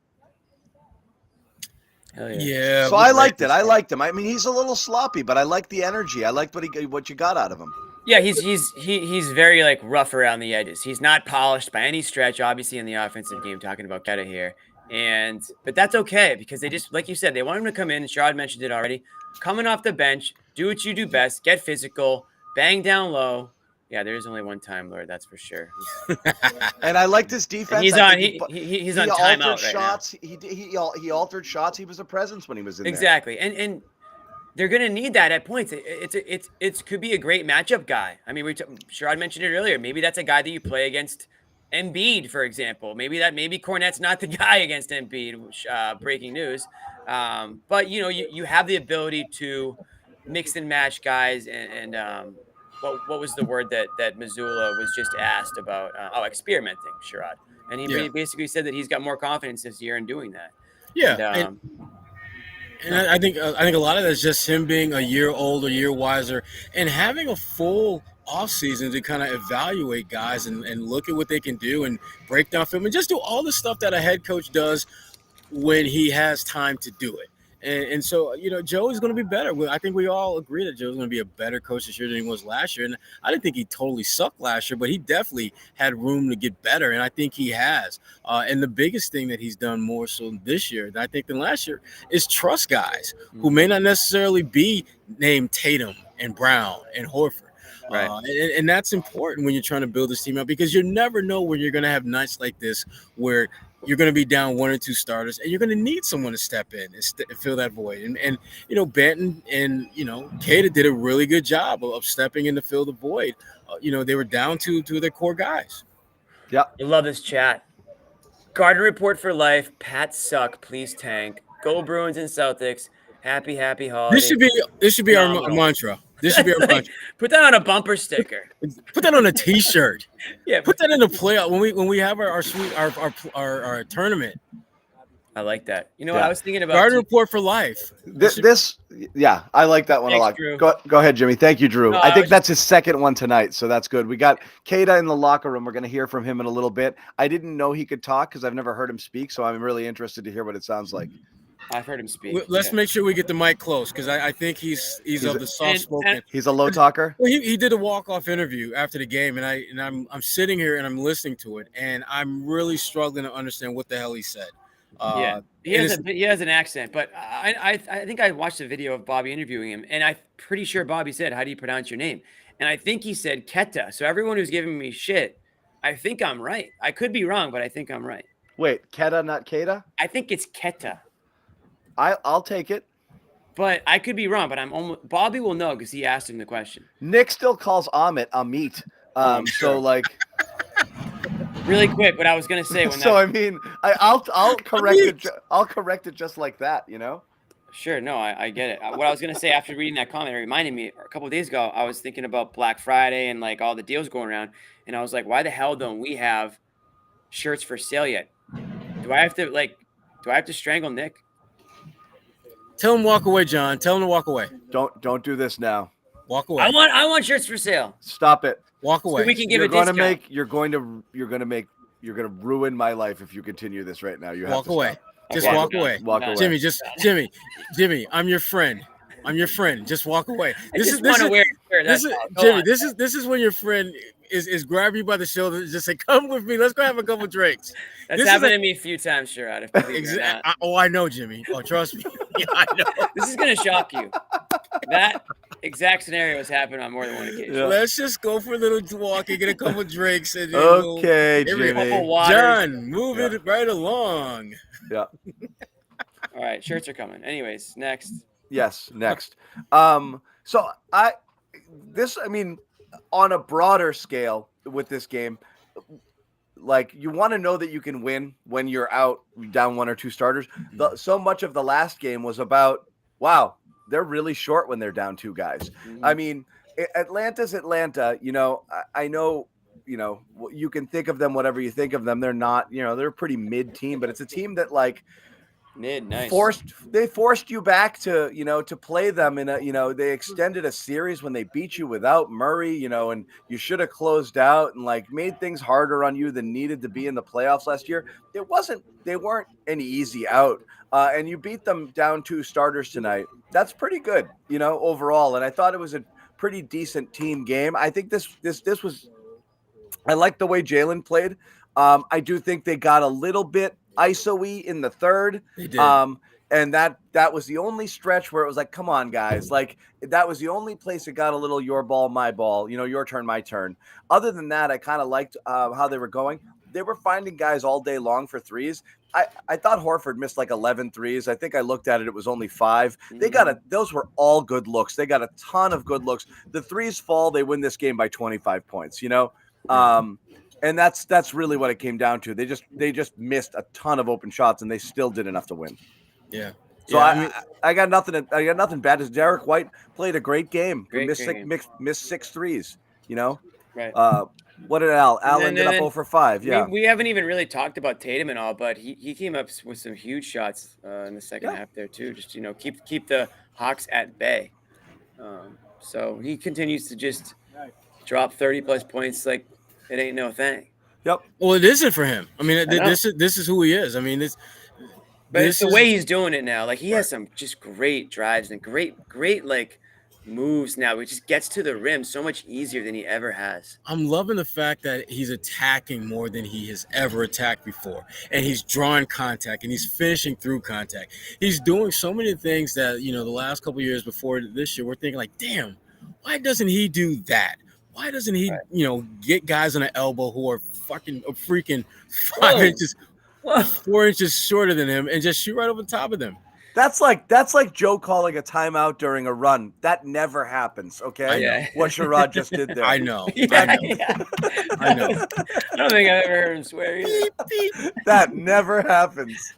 [SPEAKER 1] Hell
[SPEAKER 2] Yeah.
[SPEAKER 5] So I liked it. I liked him. I mean, he's a little sloppy, but I liked the energy. I liked what you got out of him.
[SPEAKER 1] Yeah, he's very like rough around the edges. He's not polished by any stretch, obviously in the offensive game, talking about Keta here. But that's okay because they just, like you said, they want him to come in. Sherrod mentioned it already. Coming off the bench, do what you do best, get physical, bang down low. Yeah, there's only one time, Lord, that's for sure.
[SPEAKER 5] And I liked his defense.
[SPEAKER 1] He's on timeout right
[SPEAKER 5] shots. Now. He altered shots. He was a presence when he was in there.
[SPEAKER 1] Exactly. And they're going to need that at points. It could be a great matchup guy. I mean, Sherrod mentioned it earlier. Maybe that's a guy that you play against Embiid, for example. Maybe Cornette's not the guy against Embiid. Breaking news. But you have the ability to mix and match guys. And what was the word that Missoula was just asked about? Experimenting, Sherrod. And he basically said that he's got more confidence this year in doing that.
[SPEAKER 2] Yeah. And I think a lot of that's just him being a year older, a year wiser, and having a full offseason to kind of evaluate guys and look at what they can do and break down film and just do all the stuff that a head coach does when he has time to do it. And so, Joe is going to be better. I think we all agree that Joe's going to be a better coach this year than he was last year. And I didn't think he totally sucked last year, but he definitely had room to get better. And I think he has. And the biggest thing that he's done more so this year, I think, than last year is trust guys who may not necessarily be named Tatum and Brown and Horford.
[SPEAKER 1] Right.
[SPEAKER 2] And that's important when you're trying to build this team out because you never know when you're going to have nights like this where you're going to be down one or two starters, and you're going to need someone to step in and fill that void. And Banton and, Kata did a really good job of stepping in to fill the void. They were down two of their core guys.
[SPEAKER 5] Yeah.
[SPEAKER 1] I love this chat. Garden report for life. Pat suck. Please tank. Go Bruins and Celtics. Happy holidays.
[SPEAKER 2] This should be our mantra. This should be our mantra.
[SPEAKER 1] Put that on a bumper sticker.
[SPEAKER 2] Put that on a T-shirt.
[SPEAKER 1] Yeah.
[SPEAKER 2] Put that in the playoff when we have our tournament.
[SPEAKER 1] I like that. What I was thinking about.
[SPEAKER 2] Garden report for life.
[SPEAKER 5] I like that one a lot.
[SPEAKER 1] Drew.
[SPEAKER 5] Go ahead, Jimmy. Thank you, Drew.
[SPEAKER 1] No,
[SPEAKER 5] I think that's his second one tonight, so that's good. We got Kata in the locker room. We're going to hear from him in a little bit. I didn't know he could talk because I've never heard him speak, so I'm really interested to hear what it sounds like.
[SPEAKER 1] I've heard him speak.
[SPEAKER 2] Let's make sure we get the mic close because I think he's of the soft spoken.
[SPEAKER 5] He's a low talker.
[SPEAKER 2] Well, he did a walk-off interview after the game, and I'm sitting here and I'm listening to it, and I'm really struggling to understand what the hell he said.
[SPEAKER 1] He has an accent, but I think I watched a video of Bobby interviewing him, and I'm pretty sure Bobby said, "How do you pronounce your name?" And I think he said Keta. So everyone who's giving me shit, I think I'm right. I could be wrong, but I think I'm right.
[SPEAKER 5] Wait, Keta, not Kata?
[SPEAKER 1] I think it's Keta.
[SPEAKER 5] I'll take it.
[SPEAKER 1] But I could be wrong, but Bobby will know because he asked him the question.
[SPEAKER 5] Nick still calls Amit. So like
[SPEAKER 1] really quick, what I was gonna say
[SPEAKER 5] I'll correct it. I'll correct it just like that,
[SPEAKER 1] Sure, no, I get it. What I was gonna say after reading that comment, it reminded me a couple of days ago, I was thinking about Black Friday and like all the deals going around, and I was like, why the hell don't we have shirts for sale yet? Do I have to strangle Nick?
[SPEAKER 2] Tell him walk away, John. Tell him to walk away.
[SPEAKER 5] Don't do this now.
[SPEAKER 2] Walk away.
[SPEAKER 1] I want shirts for sale.
[SPEAKER 5] Stop it.
[SPEAKER 2] Walk away.
[SPEAKER 1] So we can give a discount.
[SPEAKER 5] You're going to ruin my life if you continue this right now. You have
[SPEAKER 2] walk
[SPEAKER 5] to
[SPEAKER 2] away.
[SPEAKER 5] Stop.
[SPEAKER 2] Just
[SPEAKER 5] Okay.
[SPEAKER 2] walk away.
[SPEAKER 5] Walk away.
[SPEAKER 2] Jimmy, I'm your friend. Just walk away.
[SPEAKER 1] This is
[SPEAKER 2] when your friend is grab you by the shoulder and just say, "Come with me. Let's go have a couple drinks."
[SPEAKER 1] That's happened to me a few times, Sherrod.
[SPEAKER 2] Exactly. I know, Jimmy. Oh, trust me. Yeah, I know.
[SPEAKER 1] This is gonna shock you. That exact scenario has happened on more than one occasion.
[SPEAKER 2] Yeah. Let's just go for a little walk and get a couple drinks. And
[SPEAKER 5] okay, Jimmy.
[SPEAKER 2] John, move it right along.
[SPEAKER 5] Yeah.
[SPEAKER 1] All right, shirts are coming. Anyways, next.
[SPEAKER 5] Yes, next. So on a broader scale with this game, like you want to know that you can win when you're down one or two starters. So much of the last game was about, wow, they're really short when they're down two guys. Mm-hmm. I mean, Atlanta's Atlanta. I know you can think of them whatever you think of them. They're not, they're a pretty mid team, but it's a team that
[SPEAKER 1] nice.
[SPEAKER 5] forced you back to, to play them in they extended a series when they beat you without Murray, and you should have closed out and made things harder on you than needed to be in the playoffs last year. They weren't an easy out. And you beat them down 2 starters tonight. That's pretty good, overall. And I thought it was a pretty decent team game. I think this was, I like the way Jalen played. I do think they got a little bit ISO-y in the third.
[SPEAKER 2] They did.
[SPEAKER 5] And that was the only stretch where it was come on, guys. That was the only place it got a little your ball, my ball, your turn, my turn. Other than that, I kind of liked how they were going. They were finding guys all day long for threes. I thought Horford missed 11 threes. I think I looked at it. It was only 5. Those were all good looks. They got a ton of good looks. The threes fall. They win this game by 25 points, and that's really what it came down to. They just missed a ton of open shots, and they still did enough to win.
[SPEAKER 2] Yeah.
[SPEAKER 5] So I got nothing. I got nothing bad. Derek White played a great game. Missed 6 threes.
[SPEAKER 1] Right.
[SPEAKER 5] What did Al? Al ended up 0 for 5. Yeah.
[SPEAKER 1] We haven't even really talked about Tatum and all, but he came up with some huge shots in the second half there too. Just keep the Hawks at bay. So he continues to just drop 30+ points like it ain't no thing.
[SPEAKER 5] Yep.
[SPEAKER 2] Well, it isn't for him. I mean, this is who he is. I mean, it's
[SPEAKER 1] the way he's doing it now. He has some just great drives and great moves now. He just gets to the rim so much easier than he ever has.
[SPEAKER 2] I'm loving the fact that he's attacking more than he has ever attacked before, and he's drawing contact and he's finishing through contact. He's doing so many things that the last couple of years before this year we're thinking damn, why doesn't he do that? Why doesn't he get guys on the elbow who are freaking 4 inches shorter than him and just shoot right over the top of them?
[SPEAKER 5] That's like Joe calling a timeout during a run. That never happens, okay? What Sherrod just did there.
[SPEAKER 2] I know.
[SPEAKER 1] I
[SPEAKER 2] know.
[SPEAKER 1] I don't think I've ever heard him swear either.
[SPEAKER 5] That never happens.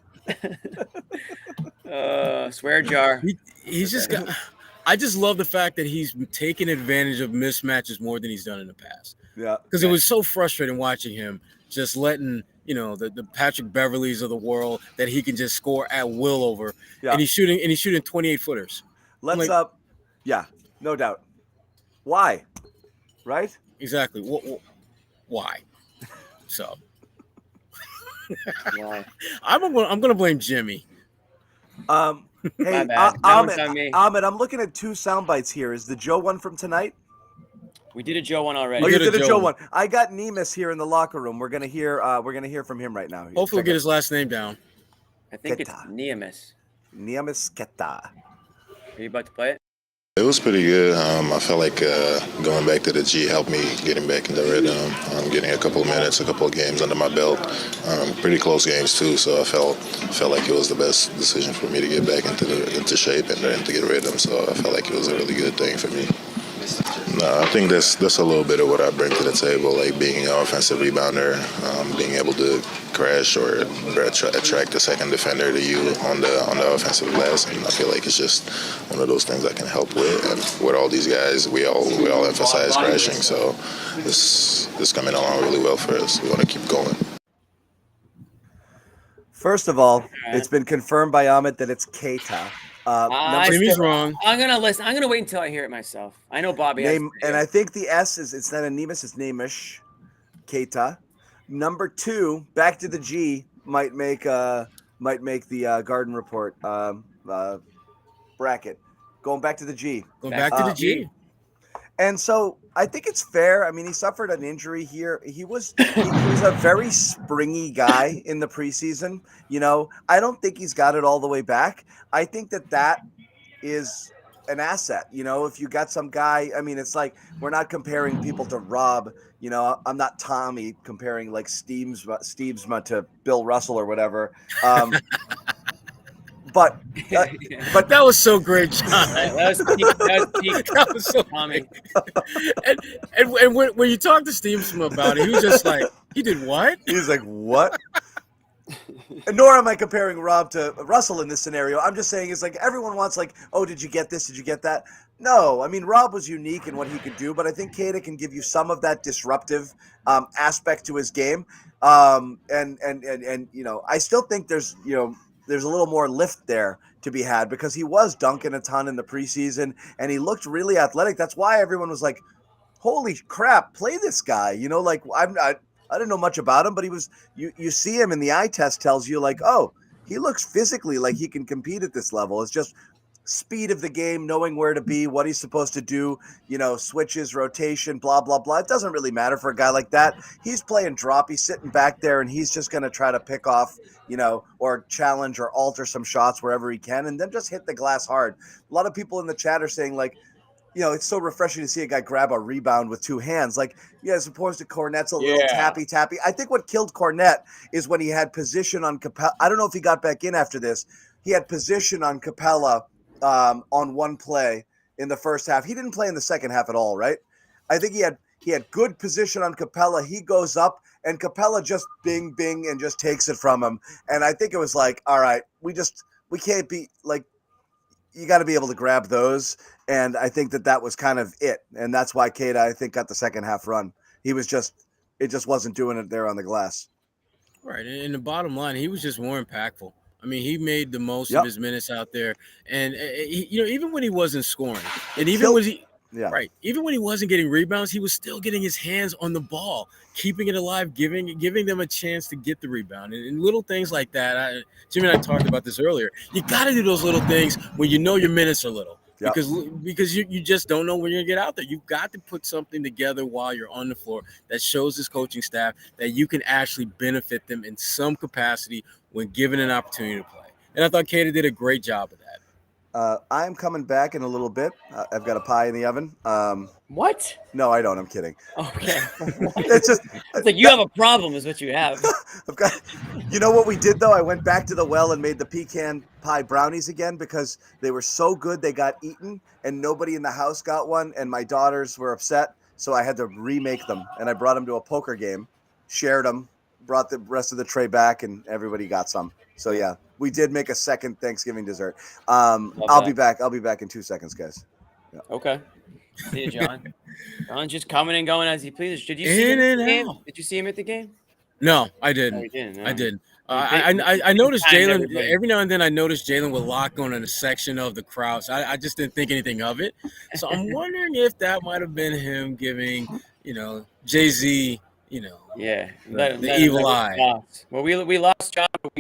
[SPEAKER 1] Swear jar.
[SPEAKER 2] He's just got – I just love the fact that he's taking advantage of mismatches more than he's done in the past.
[SPEAKER 5] Yeah.
[SPEAKER 2] Because it was so frustrating watching him just letting – the Patrick Beverleys of the world that he can just score at will over. Yeah. And he's shooting 28-footers.
[SPEAKER 5] Yeah, no doubt. Why? Right?
[SPEAKER 2] Exactly. Why? So
[SPEAKER 1] why?
[SPEAKER 2] I'm going to blame Jimmy.
[SPEAKER 5] Hey, Ahmed, I'm looking at 2 sound bites here. Is the Joe one from tonight?
[SPEAKER 1] We did a Joe one already.
[SPEAKER 5] Oh, you did a Joe one. I got Nemus here in the locker room. We're gonna hear from him right now.
[SPEAKER 2] Hopefully, we'll get his last name down.
[SPEAKER 1] I think it's Nemus.
[SPEAKER 5] Nemus Keta.
[SPEAKER 1] Are you about to play it?
[SPEAKER 6] It was pretty good. I felt like going back to the G helped me getting back in the rhythm. Getting a couple of minutes, a couple of games under my belt. Pretty close games too. So I felt like it was the best decision for me to get back into shape and to get rhythm. So I felt like it was a really good thing for me. No, I think that's a little bit of what I bring to the table, like being an offensive rebounder, being able to crash or attract the second defender to you on the offensive glass, and I feel like it's just one of those things I can help with. And with all these guys, we all emphasize crashing, so this coming along really well for us. We want to keep going.
[SPEAKER 5] First of all, it's been confirmed by Ahmed that it's Keita.
[SPEAKER 2] Jimmy's wrong.
[SPEAKER 1] I'm gonna listen. I'm gonna wait until I hear it myself. I know Bobby.
[SPEAKER 5] And I think the S it's not a Nemus, it's Namish. Keita. Number 2, back to the G might make the Garden Report bracket. Going back to the G.
[SPEAKER 2] Back to the G.
[SPEAKER 5] And so I think it's fair. I mean, he suffered an injury here. He was a very springy guy in the preseason. I don't think he's got it all the way back. I think that is an asset. If you got some guy, I mean, it's like we're not comparing people to Rob. I'm not Tommy comparing like Steemsma to Bill Russell or whatever. But
[SPEAKER 2] that was so great, John.
[SPEAKER 1] That was peak.
[SPEAKER 2] That was so Tommy. And when you talk to Steemsma about it, he was just like, "He did what?"
[SPEAKER 5] He's like, "What?" nor am I comparing Rob to Russell in this scenario. I'm just saying it's like everyone wants like, oh, did you get this? Did you get that? No, I mean, Rob was unique in what he could do, but I think Keita can give you some of that disruptive aspect to his game. And I still think there's a little more lift there to be had because he was dunking a ton in the preseason and he looked really athletic. That's why everyone was like, holy crap, play this guy. I didn't know much about him, but he was, you see him and the eye test tells you like, oh, he looks physically like he can compete at this level. It's just speed of the game, knowing where to be, what he's supposed to do, switches, rotation, blah, blah, blah. It doesn't really matter for a guy like that. He's playing drop. He's sitting back there and he's just going to try to pick off, or challenge or alter some shots wherever he can and then just hit the glass hard. A lot of people in the chat are saying like, it's so refreshing to see a guy grab a rebound with two hands. Like, as opposed to Cornet's a little tappy. I think what killed Cornet is when he had position on Capella. I don't know if he got back in after this. He had position on Capella on one play in the first half. He didn't play in the second half at all, right? I think he had good position on Capella. He goes up and Capella just bing, bing, and just takes it from him. And I think it was like, all right, we can't be like, you got to be able to grab those. And I think that was kind of it. And that's why Keita, I think, got the second half run. It just wasn't doing it there on the glass.
[SPEAKER 2] Right. And the bottom line, he was just more impactful. I mean, he made the most of his minutes out there. And, even when he wasn't scoring and even when he wasn't getting rebounds, he was still getting his hands on the ball, keeping it alive, giving them a chance to get the rebound. And little things like that. Jimmy and I talked about this earlier. You got to do those little things when your minutes are little. Yep. Because you just don't know when you're going to get out there. You've got to put something together while you're on the floor that shows this coaching staff that you can actually benefit them in some capacity when given an opportunity to play. And I thought Keita did a great job of that.
[SPEAKER 5] I'm coming back in a little bit. I've got a pie in the oven.
[SPEAKER 1] What?
[SPEAKER 5] No, I don't. I'm kidding.
[SPEAKER 1] Okay.
[SPEAKER 5] It's
[SPEAKER 1] like you have a problem is what you have.
[SPEAKER 5] You know what we did, though? I went back to the well and made the pecan pie brownies again because they were so good they got eaten and nobody in the house got one. And my daughters were upset. So I had to remake them. And I brought them to a poker game, shared them, brought the rest of the tray back, and everybody got some. So, yeah, we did make a second Thanksgiving dessert. I'll be back. I'll be back in 2 seconds, guys.
[SPEAKER 1] Yeah. Okay. See you, John. John's just coming and going as he pleases. Did you see him at the game? Did you see him at the game?
[SPEAKER 2] No, I didn't.
[SPEAKER 1] You didn't, no.
[SPEAKER 2] I didn't. I noticed Jalen every now and then. I noticed Jalen would lock on in a section of the crowd. So I just didn't think anything of it. So I'm wondering if that might have been him giving, Jay-Z, the evil eye.
[SPEAKER 1] Well, we lost John, but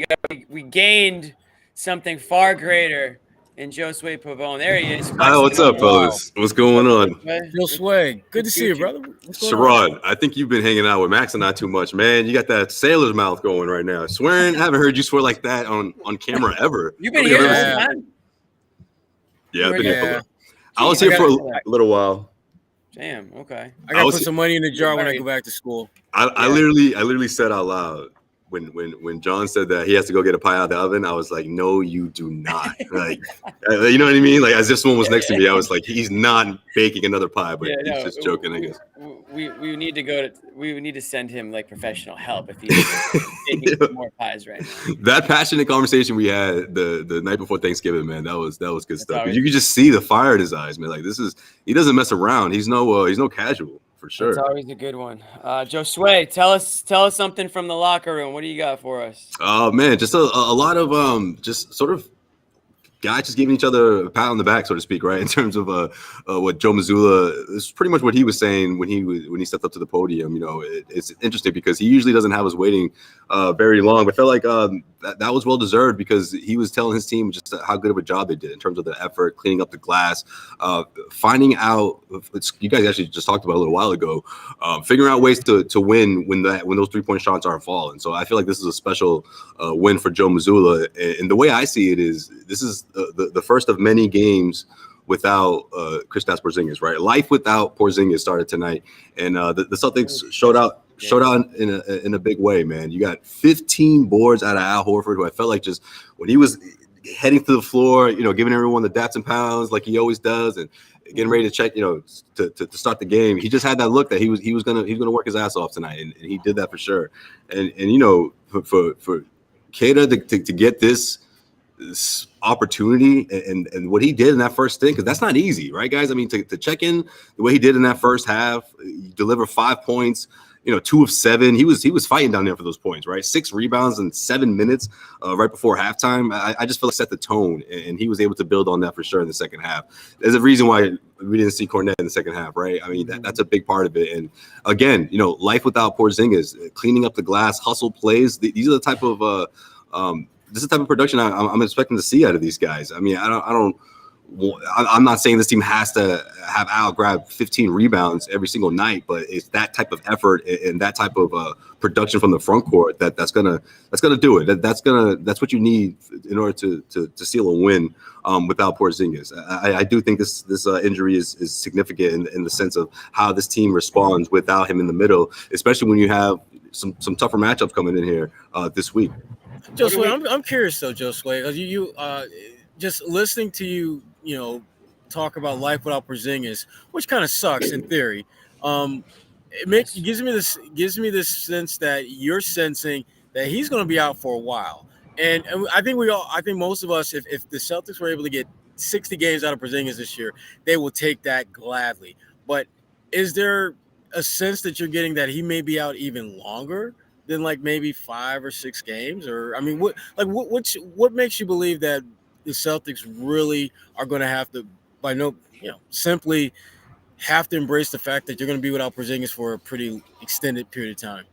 [SPEAKER 1] we gained something far greater in Josue Pavon. There he is.
[SPEAKER 7] Hi, what's up, fellas? What's going on?
[SPEAKER 2] Josue, good to see you, brother.
[SPEAKER 7] Sherrod, I think you've been hanging out with Max and not too much, man. You got that sailor's mouth going right now. Swearing, I haven't heard you swear like that on camera ever.
[SPEAKER 1] You've been here the whole time?
[SPEAKER 7] Yeah, I've been here for a little. I was here for a little while.
[SPEAKER 1] Damn, okay.
[SPEAKER 2] I gotta put some money in the jar when I go back to school.
[SPEAKER 7] I literally said out loud when John said that he has to go get a pie out of the oven, I was like, no, you do not. Like, you know what I mean? Like, as if someone was next to me, I was like, he's not baking another pie, but he's just joking, I guess.
[SPEAKER 1] We need to send him like professional help if he's making more pies right now.
[SPEAKER 7] That passionate conversation we had the night before Thanksgiving, man, that was good stuff. You could just see the fire in his eyes, man. Like, he doesn't mess around. He's no casual. For sure.
[SPEAKER 1] That's always a good one. Josue, tell us something from the locker room. What do you got for us?
[SPEAKER 7] Oh man, just a lot of just sort of guys just giving each other a pat on the back, so to speak, right? In terms of what Joe Mazzulla, this is pretty much what he was saying when he stepped up to the podium. It's interesting because he usually doesn't have us waiting very long, but I felt like that was well deserved because he was telling his team just how good of a job they did in terms of the effort, cleaning up the glass, finding out. You guys actually just talked about a little while ago, figuring out ways to win when those 3-point shots aren't falling. So I feel like this is a special win for Joe Mazzulla, and the way I see it is this is the first of many games without Kristaps Porzingis, right? Life without Porzingis started tonight, and the Celtics showed out in a big way, man. You got 15 boards out of Al Horford, who I felt like just when he was heading to the floor, giving everyone the dats and pounds like he always does, and getting ready to check, to start the game. He just had that look that he was gonna work his ass off tonight, and he did that for sure. And for Keita to get this opportunity and what he did in that first thing, because that's not easy, right, guys? I mean, to check in the way he did in that first half, deliver 5 points, 2 of 7. He was fighting down there for those points, right? 6 rebounds in 7 minutes right before halftime. I just feel like set the tone, and he was able to build on that for sure in the second half. There's a reason why we didn't see Kornet in the second half, right? I mean, that's a big part of it. And again, life without Porzingis, cleaning up the glass, hustle plays. These are the type of this is the type of production I'm expecting to see out of these guys. I mean, I'm not saying this team has to have Al grab 15 rebounds every single night, but it's that type of effort and that type of production from the front court that's gonna do it. That's what you need in order to seal a win without Porzingis. I do think this injury is significant in the sense of how this team responds without him in the middle, especially when you have some tougher matchups coming in here this week.
[SPEAKER 2] Josue, I'm curious though, Josue, you just listening to you, talk about life without Porzingis, which kind of sucks in theory. It gives me this sense that you're sensing that he's going to be out for a while, and I think most of us, if the Celtics were able to get 60 games out of Porzingis this year, they will take that gladly. But is there a sense that you're getting that he may be out even longer than like maybe 5 or 6 games? Or I mean, what makes you believe that the Celtics really are going to have to, simply have to embrace the fact that you're going to be without Porzingis for a pretty extended period of time?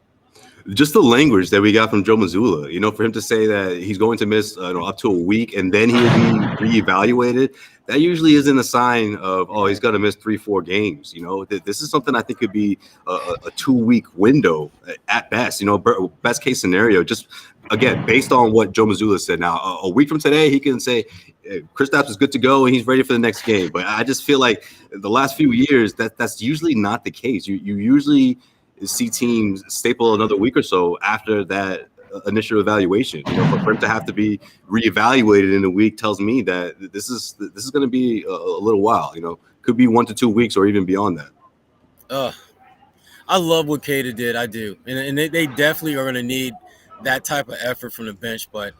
[SPEAKER 7] Just the language that we got from Joe Mazzulla, for him to say that he's going to miss up to a week and then he'll be reevaluated, that usually isn't a sign of, he's going to miss 3-4 games. This is something I think could be a 2-week window at best, best case scenario. Just, again, based on what Joe Mazzulla said. Now, a week from today, he can say Kristaps is good to go and he's ready for the next game. But I just feel like the last few years, that's usually not the case. You usually see teams staple another week or so after that initial evaluation. For him to have to be reevaluated in a week tells me that this is going to be a little while. Could be 1 to 2 weeks or even beyond that.
[SPEAKER 2] I love what Keita did. I do, and they definitely are going to need that type of effort from the bench. But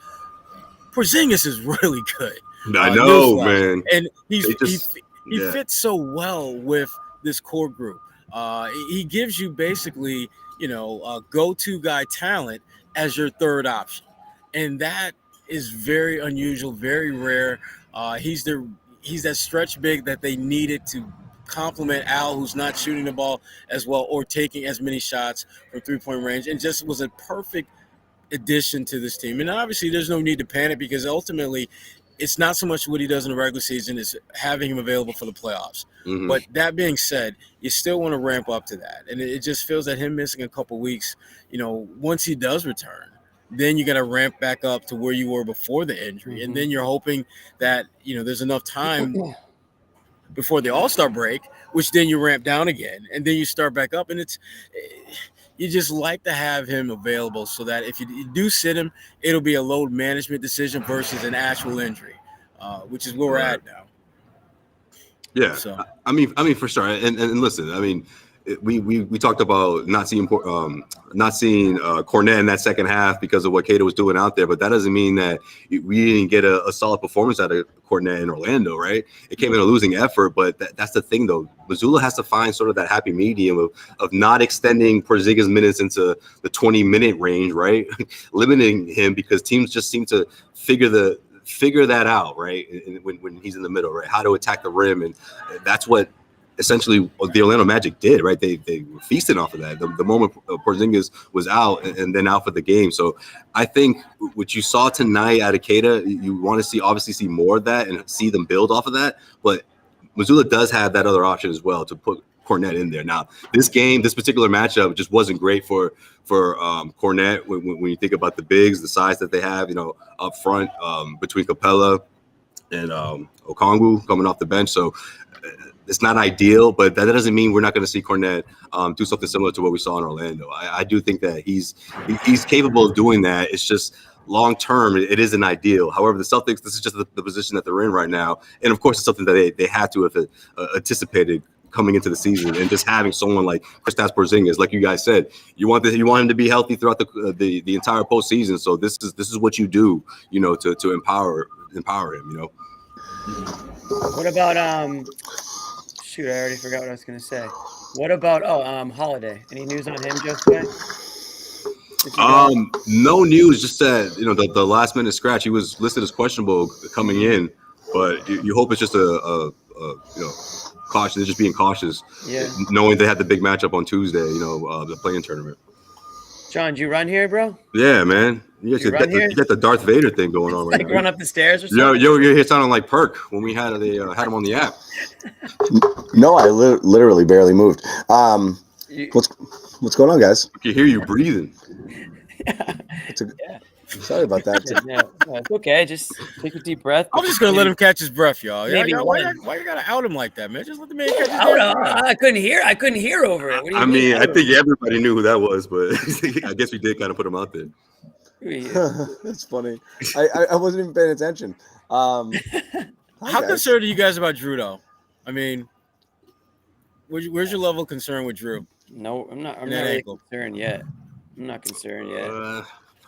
[SPEAKER 2] Porzingis is really good.
[SPEAKER 7] I know, man,
[SPEAKER 2] and he fits so well with this core group. He gives you basically, a go-to guy talent as your third option. And that is very unusual, very rare. He's that stretch big that they needed to complement Al, who's not shooting the ball as well or taking as many shots from three-point range, and just was a perfect addition to this team. And obviously there's no need to panic because ultimately it's not so much what he does in the regular season, it's having him available for the playoffs. Mm-hmm. But that being said, you still want to ramp up to that. And it just feels that him missing a couple weeks, once he does return, then you got to ramp back up to where you were before the injury. Mm-hmm. And then you're hoping that, there's enough time before the All-Star break, which then you ramp down again. And then you start back up. And you just like to have him available so that if you do sit him, it'll be a load management decision versus an actual injury, which is where we're at now.
[SPEAKER 7] Yeah, so. I mean, for sure. And listen, I mean, we talked about not seeing Kornet in that second half because of what Keita was doing out there, but that doesn't mean that we didn't get a solid performance out of Kornet in Orlando, right? It came in a losing effort, but that's the thing, though. Mazzulla has to find sort of that happy medium of not extending Porzingis minutes into the 20-minute range, right? Limiting him because teams just seem to figure that out, right? When he's in the middle, right? How to attack the rim, and that's what essentially the Orlando Magic did, right? They were feasting off of that. The moment Porzingis was out and then out for the game. So I think what you saw tonight out of Keita, you want to obviously see more of that and see them build off of that. But Mazzulla does have that other option as well to put Kornet in there. Now, this particular matchup just wasn't great for Kornet when you think about the bigs, the size that they have, up front between Capella and Okongwu coming off the bench. So it's not ideal, but that doesn't mean we're not going to see Kornet do something similar to what we saw in Orlando. I do think that he's capable of doing that. It's just long term, it isn't ideal. However, the Celtics, this is just the position that they're in right now, and of course, it's something that they had to have anticipated coming into the season, and just having someone like Kristaps Porzingis, like you guys said, you want him to be healthy throughout the entire postseason. So this is what you do, to empower him.
[SPEAKER 1] What about shoot, I already forgot what I was gonna say. What about Holiday? Any news on him, Josue?
[SPEAKER 7] No news. Just that the last minute scratch. He was listed as questionable coming in, but you hope it's just a caution. They're just being cautious, knowing they had the big matchup on Tuesday. The play-in tournament.
[SPEAKER 1] John, did you run here, bro?
[SPEAKER 7] Yeah, man. You get the Darth Vader thing going on right now.
[SPEAKER 1] Like run up the stairs or something?
[SPEAKER 7] You're here sounding like Perk when we had him on the app.
[SPEAKER 8] No, I literally barely moved. What's going on, guys?
[SPEAKER 7] I can hear you breathing.
[SPEAKER 8] Sorry about that.
[SPEAKER 1] No, it's okay. Just take a deep breath.
[SPEAKER 2] I'm just gonna let him catch his breath, y'all.
[SPEAKER 1] Why
[SPEAKER 2] you gotta out him like that, man? Just let the man catch his
[SPEAKER 1] breath. I couldn't hear over it. What do you mean?
[SPEAKER 7] I think everybody knew who that was, but I guess we did kind of put him out there.
[SPEAKER 8] That's funny. I wasn't even paying attention.
[SPEAKER 2] How concerned are you guys about Drew, though? I mean, where's your level of concern with Drew?
[SPEAKER 1] No, I'm not really concerned yet. I'm not concerned yet.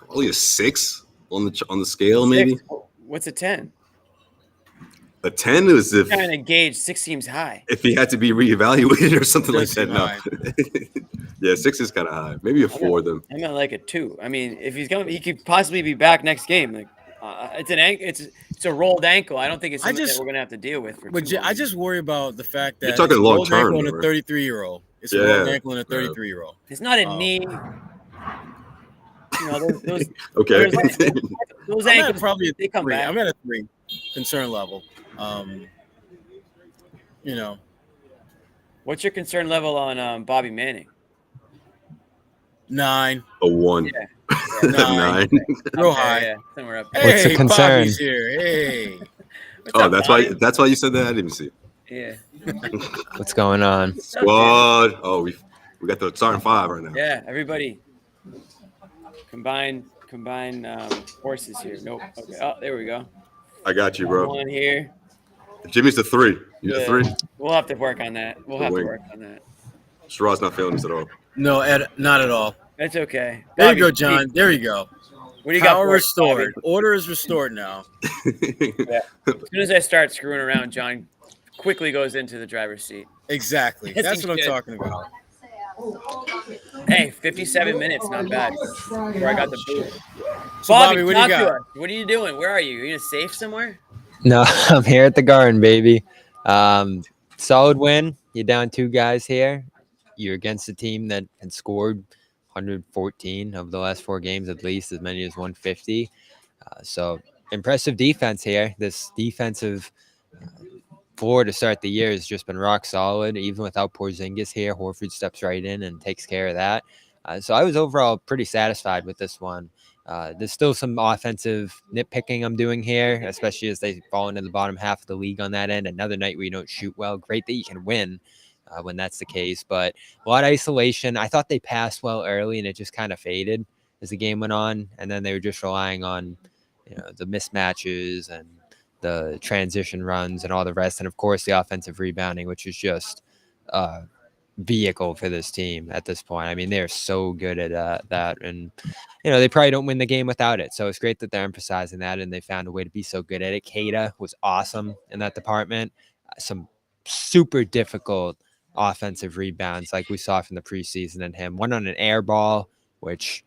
[SPEAKER 7] Only a 6 on the scale, maybe.
[SPEAKER 1] What's a 10?
[SPEAKER 7] A 10 is if
[SPEAKER 1] trying to gauge 6 seems high.
[SPEAKER 7] If he had to be reevaluated or something like that. No. Yeah, 6 is kind of high. Maybe a 4 then.
[SPEAKER 1] I'm at like a 2. I mean, if he's going, he could possibly be back next game. Like it's a rolled ankle. I don't think it's something that we're gonna have to deal with.
[SPEAKER 2] I just worry about the fact that
[SPEAKER 7] you're talking long term
[SPEAKER 2] on a 33-year-old. It's a rolled ankle on a 33-year-old.
[SPEAKER 1] It's not a knee. Those
[SPEAKER 7] okay.
[SPEAKER 1] Those ankles
[SPEAKER 2] probably
[SPEAKER 1] they come back.
[SPEAKER 2] I'm at a 3 concern level.
[SPEAKER 1] What's your concern level on Bobby Manning?
[SPEAKER 7] 9. A 1.
[SPEAKER 1] Yeah.
[SPEAKER 7] 9.
[SPEAKER 2] Real high.
[SPEAKER 1] Yeah, somewhere up.
[SPEAKER 2] Hey,
[SPEAKER 9] what's the concern?
[SPEAKER 2] Bobby's here. Hey.
[SPEAKER 7] That's why you said that. I didn't even see it.
[SPEAKER 1] Yeah.
[SPEAKER 9] What's going on?
[SPEAKER 7] Squad. Oh, we got the starting 5 right now.
[SPEAKER 1] Yeah, everybody. Combine forces here. Nope. Okay. Oh, there we go.
[SPEAKER 7] I got you, bro.
[SPEAKER 1] One here.
[SPEAKER 7] Jimmy's the 3. You're the 3.
[SPEAKER 1] We'll have to work on that.
[SPEAKER 7] Sherrod's not feeling this at all.
[SPEAKER 2] No, Ed, not at all.
[SPEAKER 1] That's okay.
[SPEAKER 2] There you go, John. There you go.
[SPEAKER 1] What do you got?
[SPEAKER 2] Power restored. Order is restored now.
[SPEAKER 1] Yeah. As soon as I start screwing around, John quickly goes into the driver's seat.
[SPEAKER 2] Exactly. That's what I'm talking about.
[SPEAKER 1] Hey, 57 minutes, not bad. Before I got the boot.
[SPEAKER 2] So Bobby, what do you got?
[SPEAKER 1] What are you doing? Where are you? Are you safe somewhere?
[SPEAKER 9] No, I'm here at the Garden, baby. Solid win. You're down 2 guys here. You're against a team that had scored 114 of the last 4 games, at least as many as 150. So impressive defense here. This defensive floor to start the year has just been rock solid. Even without Porzingis here, Horford steps right in and takes care of that. So I was overall pretty satisfied with this one. There's still some offensive nitpicking I'm doing here, especially as they fall into the bottom half of the league on that end. Another night where you don't shoot well. Great that you can win when that's the case, but a lot of isolation. I thought they passed well early, and it just kind of faded as the game went on, and then they were just relying on the mismatches and the transition runs and all the rest, and of course the offensive rebounding, which is just vehicle for this team at this point. I mean, they're so good at that, and they probably don't win the game without it. So it's great that they're emphasizing that, and they found a way to be so good at it. Keita was awesome in that department. Some super difficult offensive rebounds like we saw from the preseason, and him one on an air ball, which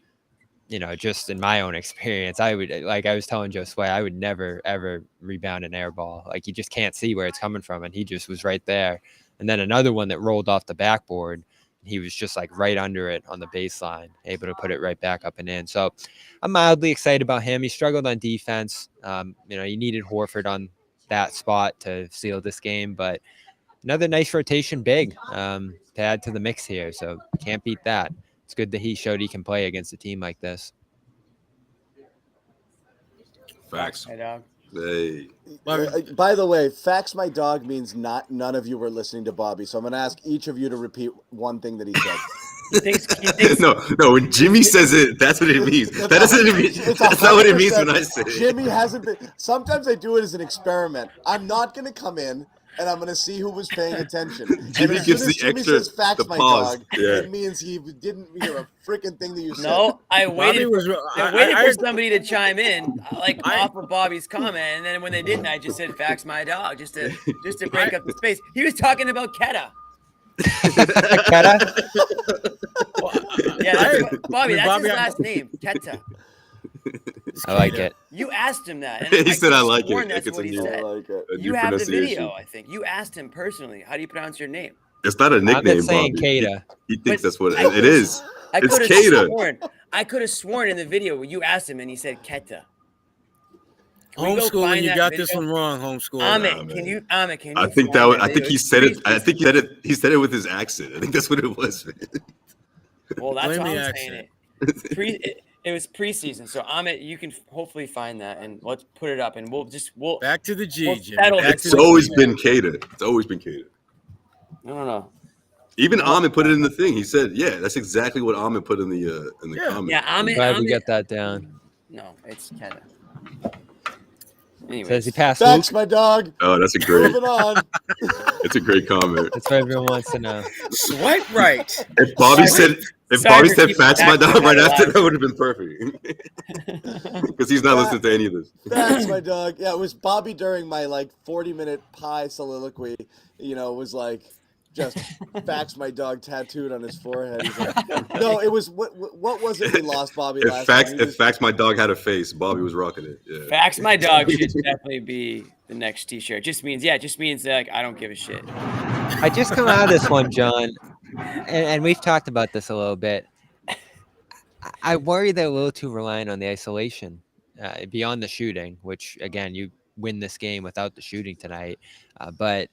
[SPEAKER 9] just in my own experience, I would, like I was telling Josue, I would never ever rebound an air ball. Like, you just can't see where it's coming from, and he just was right there. And then another one that rolled off the backboard, he was just like right under it on the baseline, able to put it right back up and in. So I'm mildly excited about him. He struggled on defense. You needed Horford on that spot to seal this game, but another nice rotation big to add to the mix here. So can't beat that. It's good that he showed he can play against a team like this.
[SPEAKER 7] Facts.
[SPEAKER 1] Hey, dog.
[SPEAKER 7] Hey.
[SPEAKER 8] By the way, facts my dog means none of you were listening to Bobby. So I'm going to ask each of you to repeat one thing that he said.
[SPEAKER 1] He thinks
[SPEAKER 7] No. When Jimmy says it, that's what it means. That doesn't mean. That's not what it means when I say it.
[SPEAKER 8] Jimmy hasn't been. Sometimes I do it as an experiment. I'm not going to come in and I'm going to see who was paying attention.
[SPEAKER 7] Jimmy
[SPEAKER 8] and as
[SPEAKER 7] gives
[SPEAKER 8] soon as
[SPEAKER 7] the
[SPEAKER 8] Jimmy
[SPEAKER 7] extra,
[SPEAKER 8] says, "Facts,
[SPEAKER 7] the
[SPEAKER 8] my
[SPEAKER 7] pause.
[SPEAKER 8] dog,"
[SPEAKER 7] Yeah.
[SPEAKER 8] it means he didn't hear a freaking thing that you said.
[SPEAKER 1] No, I waited for
[SPEAKER 2] I
[SPEAKER 1] somebody to chime in, like off of Bobby's comment, and then when they didn't, I just said "Facts, my dog," just to break up the space. He was talking about Keta.
[SPEAKER 9] Keta?
[SPEAKER 1] Yeah, Bobby. That's his last name, Keta.
[SPEAKER 9] I like it.
[SPEAKER 1] You asked him that. And
[SPEAKER 7] He said, "I like it."
[SPEAKER 1] That's what he said.
[SPEAKER 8] I like it.
[SPEAKER 1] You have the video, I think. You asked him personally. How do you pronounce your name?
[SPEAKER 7] It's not a nickname,
[SPEAKER 9] I'm not saying
[SPEAKER 7] Bobby.
[SPEAKER 9] Keta.
[SPEAKER 7] He thinks that's what
[SPEAKER 1] I
[SPEAKER 7] it is. It's Keta.
[SPEAKER 1] I could have sworn in the video where you asked him and he said Keta.
[SPEAKER 2] Homeschooling, you got this one wrong. Homeschooling.
[SPEAKER 1] Amit, can you?
[SPEAKER 7] I think that. I think he said it. I think he said it with his accent. I think that's what it was.
[SPEAKER 1] Well, that's
[SPEAKER 2] Blame
[SPEAKER 1] why
[SPEAKER 2] the
[SPEAKER 1] I'm saying it. It was preseason, so Amit, you can hopefully find that and let's put it up, and we'll
[SPEAKER 2] back to the G.
[SPEAKER 1] We'll
[SPEAKER 2] Jimmy.
[SPEAKER 1] settle
[SPEAKER 2] Back
[SPEAKER 1] this.
[SPEAKER 2] to
[SPEAKER 7] It's
[SPEAKER 2] the
[SPEAKER 7] always
[SPEAKER 2] G.
[SPEAKER 7] been Keta. It's always been Keta.
[SPEAKER 1] No.
[SPEAKER 7] Even Ahmed put it in the thing. He said, "Yeah, that's exactly what Ahmed put in the comment."
[SPEAKER 1] Yeah,
[SPEAKER 9] I'm
[SPEAKER 1] Amit.
[SPEAKER 9] glad we got that down.
[SPEAKER 1] No, it's Keta. Anyways.
[SPEAKER 9] Says he passed
[SPEAKER 8] Facts,
[SPEAKER 9] Luke.
[SPEAKER 8] my dog.
[SPEAKER 7] Oh, that's a great.
[SPEAKER 8] Moving on.
[SPEAKER 7] It's a great comment.
[SPEAKER 9] That's what everyone wants to know.
[SPEAKER 2] Swipe right.
[SPEAKER 7] If Bobby said
[SPEAKER 1] Sorry for keeping
[SPEAKER 7] "Facts, my
[SPEAKER 1] Facts
[SPEAKER 7] dog" right
[SPEAKER 1] alive.
[SPEAKER 7] after, that would have been perfect. Because he's not listening to any of this.
[SPEAKER 8] Facts, my dog. Yeah, it was Bobby during my 40-minute pie soliloquy. Was like just "Facts, my dog" tattooed on his forehead. He's like, no, it was what was it we lost Bobby last time?
[SPEAKER 7] If Facts my dog had a face, Bobby was rocking it. Yeah.
[SPEAKER 1] Facts, my dog should definitely be the next T-shirt. It just means like I don't give a shit.
[SPEAKER 9] I just come out of this one, John, and we've talked about this a little bit. I worry they're a little too reliant on the isolation beyond the shooting, which, again, you win this game without the shooting tonight. But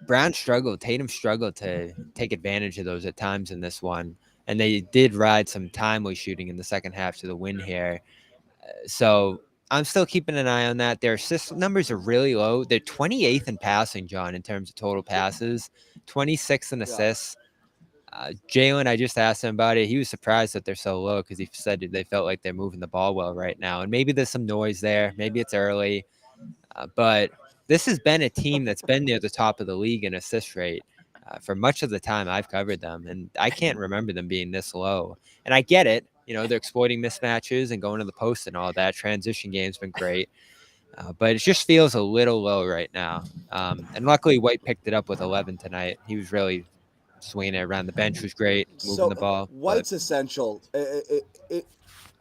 [SPEAKER 9] Tatum struggled to take advantage of those at times in this one. And they did ride some timely shooting in the second half to the win here. So I'm still keeping an eye on that. Their assist numbers are really low. They're 28th in passing, John, in terms of total passes, 26th in assists. Jalen, I just asked him about it. He was surprised that they're so low because he said they felt like they're moving the ball well right now. And maybe there's some noise there. Maybe it's early. But this has been a team that's been near the top of the league in assist rate for much of the time I've covered them. And I can't remember them being this low. And I get it. They're exploiting mismatches and going to the post and all that. Transition game's been great. But it just feels a little low right now. And luckily, White picked it up with 11 tonight. He was really swinging it around. The bench was great, moving the ball.
[SPEAKER 8] White's essential.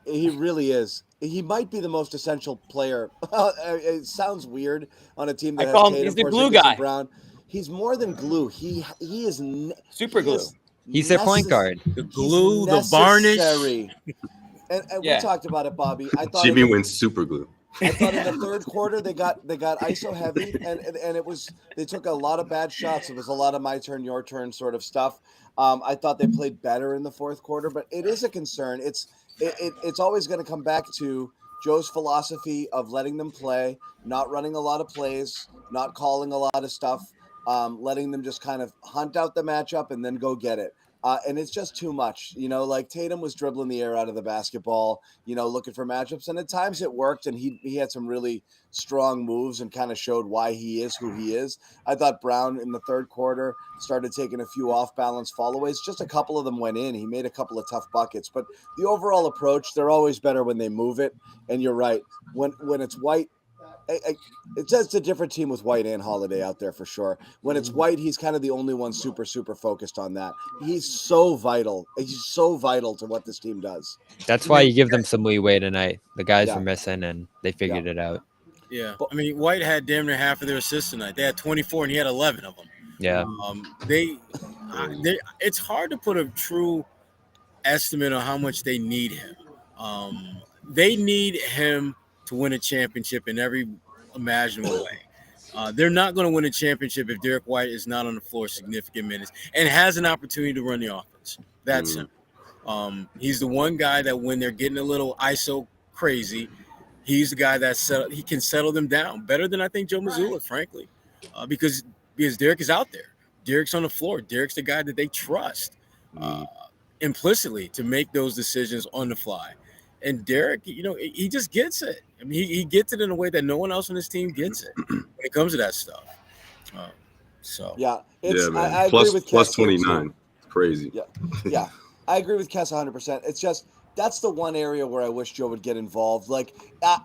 [SPEAKER 8] He really is. He might be the most essential player. It sounds weird on a team that has Tatum,
[SPEAKER 1] he's the
[SPEAKER 8] Porzingis,
[SPEAKER 1] glue guy.
[SPEAKER 8] and Brown. He's more than glue. He is
[SPEAKER 1] super glue.
[SPEAKER 9] He's their point guard.
[SPEAKER 2] The glue, the varnish.
[SPEAKER 8] And we talked about it, Bobby. I thought
[SPEAKER 7] Jimmy wins super glue.
[SPEAKER 8] I thought in the third quarter they got ISO heavy, and it was they took a lot of bad shots. It was a lot of my turn, your turn sort of stuff. I thought they played better in the fourth quarter, but it is a concern. It's always going to come back to Joe's philosophy of letting them play, not running a lot of plays, not calling a lot of stuff, letting them just kind of hunt out the matchup and then go get it. And it's just too much, Tatum was dribbling the air out of the basketball, looking for matchups. And at times it worked. And he had some really strong moves and kind of showed why he is who he is. I thought Brown in the third quarter started taking a few off balance followays. Just a couple of them went in. He made a couple of tough buckets, but the overall approach, they're always better when they move it. And you're right. When it's White, it's just a different team with White and Holiday out there for sure. When it's White, he's kind of the only one super focused on that. He's so vital. He's so vital to what this team does.
[SPEAKER 9] That's why you give them some leeway tonight. The guys were missing, and they figured it out.
[SPEAKER 2] Yeah. I mean, White had damn near half of their assists tonight. They had 24, and he had 11 of them.
[SPEAKER 9] Yeah.
[SPEAKER 2] It's hard to put a true estimate on how much they need him. They need him to win a championship in every imaginable way. They're not going to win a championship if Derek White is not on the floor significant minutes and has an opportunity to run the offense. That's him. He's the one guy that when they're getting a little ISO crazy, he's the guy that he can settle them down better than I think Joe Mazzulla, frankly, because Derek is out there. Derek's on the floor. Derek's the guy that they trust implicitly to make those decisions on the fly. And Derek, he just gets it. I mean, he gets it in a way that no one else on his team gets it when it comes to that stuff.
[SPEAKER 8] Yeah,
[SPEAKER 7] Yeah, man.
[SPEAKER 8] I agree with
[SPEAKER 7] Plus
[SPEAKER 8] Kes here
[SPEAKER 7] 29.
[SPEAKER 8] too.
[SPEAKER 7] It's crazy.
[SPEAKER 8] Yeah, I agree with Kes 100%. It's just that's the one area where I wish Joe would get involved. Like,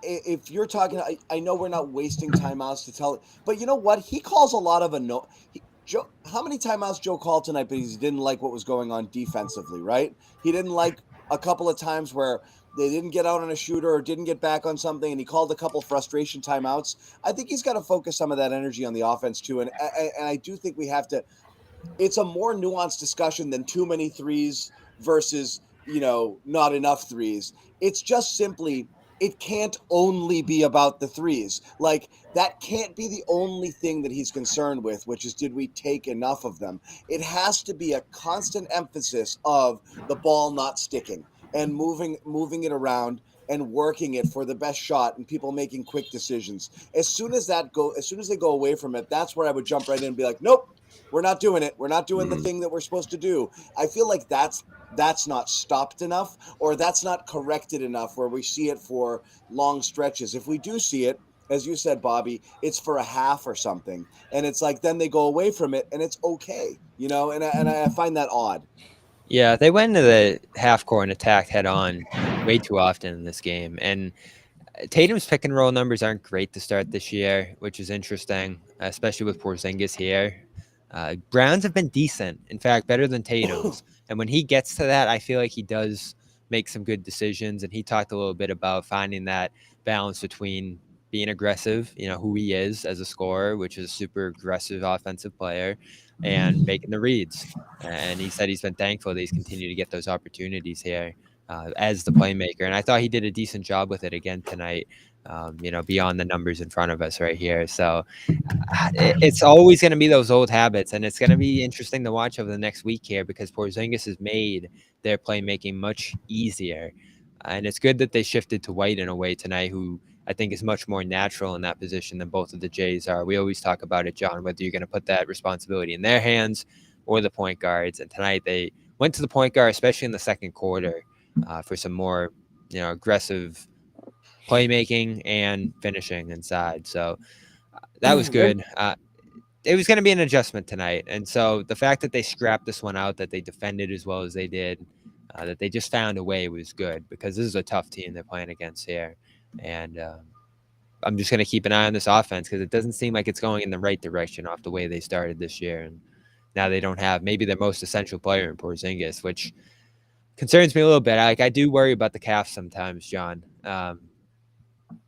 [SPEAKER 8] if you're talking, I know we're not wasting timeouts to tell, but you know what? He calls a lot of Joe, how many timeouts Joe called tonight because he didn't like what was going on defensively, right? He didn't like a couple of times where they didn't get out on a shooter or didn't get back on something, and he called a couple frustration timeouts. I think he's got to focus some of that energy on the offense too, and I do think we have to. It's a more nuanced discussion than too many threes versus, not enough threes. It's just simply it can't only be about the threes. Like that can't be the only thing that he's concerned with, which is did we take enough of them? It has to be a constant emphasis of the ball not sticking and moving it around and working it for the best shot and people making quick decisions. As soon as they go away from it, that's where I would jump right in and be like, nope, we're not doing it. We're not doing the thing that we're supposed to do. I feel like that's not stopped enough, or that's not corrected enough where we see it for long stretches. If we do see it, as you said, Bobby, it's for a half or something. And it's like then they go away from it and it's okay, and I find that odd.
[SPEAKER 9] Yeah, they went into the half court and attacked head on way too often in this game. And Tatum's pick and roll numbers aren't great to start this year, which is interesting, especially with Porzingis here. Browns have been decent, in fact, better than Tatum's. And when he gets to that, I feel like he does make some good decisions. And he talked a little bit about finding that balance between being aggressive, who he is as a scorer, which is a super aggressive offensive player, and making the reads. And he said he's been thankful that he's continued to get those opportunities here as the playmaker. And I thought he did a decent job with it again tonight, beyond the numbers in front of us right here. So it's always going to be those old habits. And it's going to be interesting to watch over the next week here because Porzingis has made their playmaking much easier. And it's good that they shifted to White in a way tonight, who I think is much more natural in that position than both of the Jays are. We always talk about it, John, whether you're going to put that responsibility in their hands or the point guards. And tonight they went to the point guard, especially in the second quarter, for some more, aggressive playmaking and finishing inside. So that was good. It was going to be an adjustment tonight. And so the fact that they scrapped this one out, that they defended as well as they did, that they just found a way was good because this is a tough team they're playing against here. And I'm just going to keep an eye on this offense because it doesn't seem like it's going in the right direction off the way they started this year. And now they don't have maybe their most essential player in Porzingis, which concerns me a little bit. I do worry about the calf sometimes, John,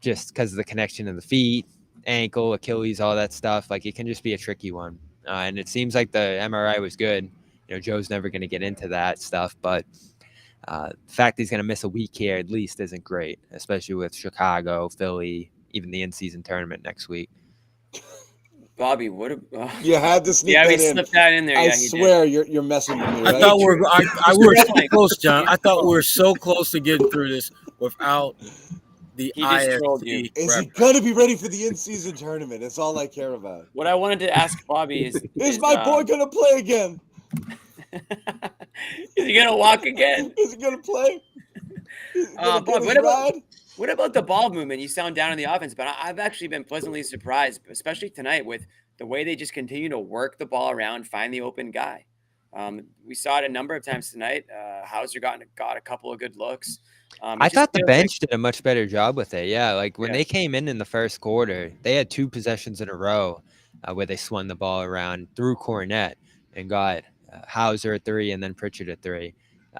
[SPEAKER 9] just because of the connection in the feet, ankle, Achilles, all that stuff. Like it can just be a tricky one. And it seems like the MRI was good. Joe's never going to get into that stuff, but the fact he's going to miss a week here at least isn't great, especially with Chicago, Philly, even the in-season tournament next week.
[SPEAKER 1] Bobby,
[SPEAKER 8] you had to sneak
[SPEAKER 1] that
[SPEAKER 8] in.
[SPEAKER 1] We slipped that in there.
[SPEAKER 8] I swear you're messing with me. Right?
[SPEAKER 2] I thought we were so close, John. I thought we were so close to getting through this without the IST.
[SPEAKER 8] Is he gonna be ready for the in-season tournament? That's all I care about.
[SPEAKER 1] What I wanted to ask Bobby
[SPEAKER 8] is my boy gonna play again?
[SPEAKER 1] Is he gonna walk again?
[SPEAKER 8] Is he gonna play?
[SPEAKER 1] Bob, what about the ball movement? You sound down on the offense, but I've actually been pleasantly surprised, especially tonight, with the way they just continue to work the ball around, find the open guy. We saw it a number of times tonight. Hauser got a couple of good looks.
[SPEAKER 9] I thought the bench did a much better job with it. Yeah, like when they came in the first quarter, they had 2 possessions in a row where they swung the ball around through Cornette and got Hauser at 3 and then Pritchard at 3.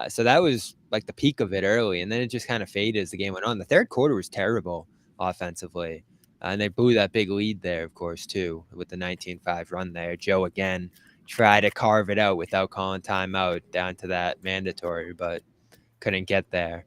[SPEAKER 9] So that was like the peak of it early, and then it just kind of faded as the game went on. The third quarter was terrible offensively, and they blew that big lead there, of course, too, with the 19-5 run there. Joe, again, tried to carve it out without calling timeout down to that mandatory, but couldn't get there.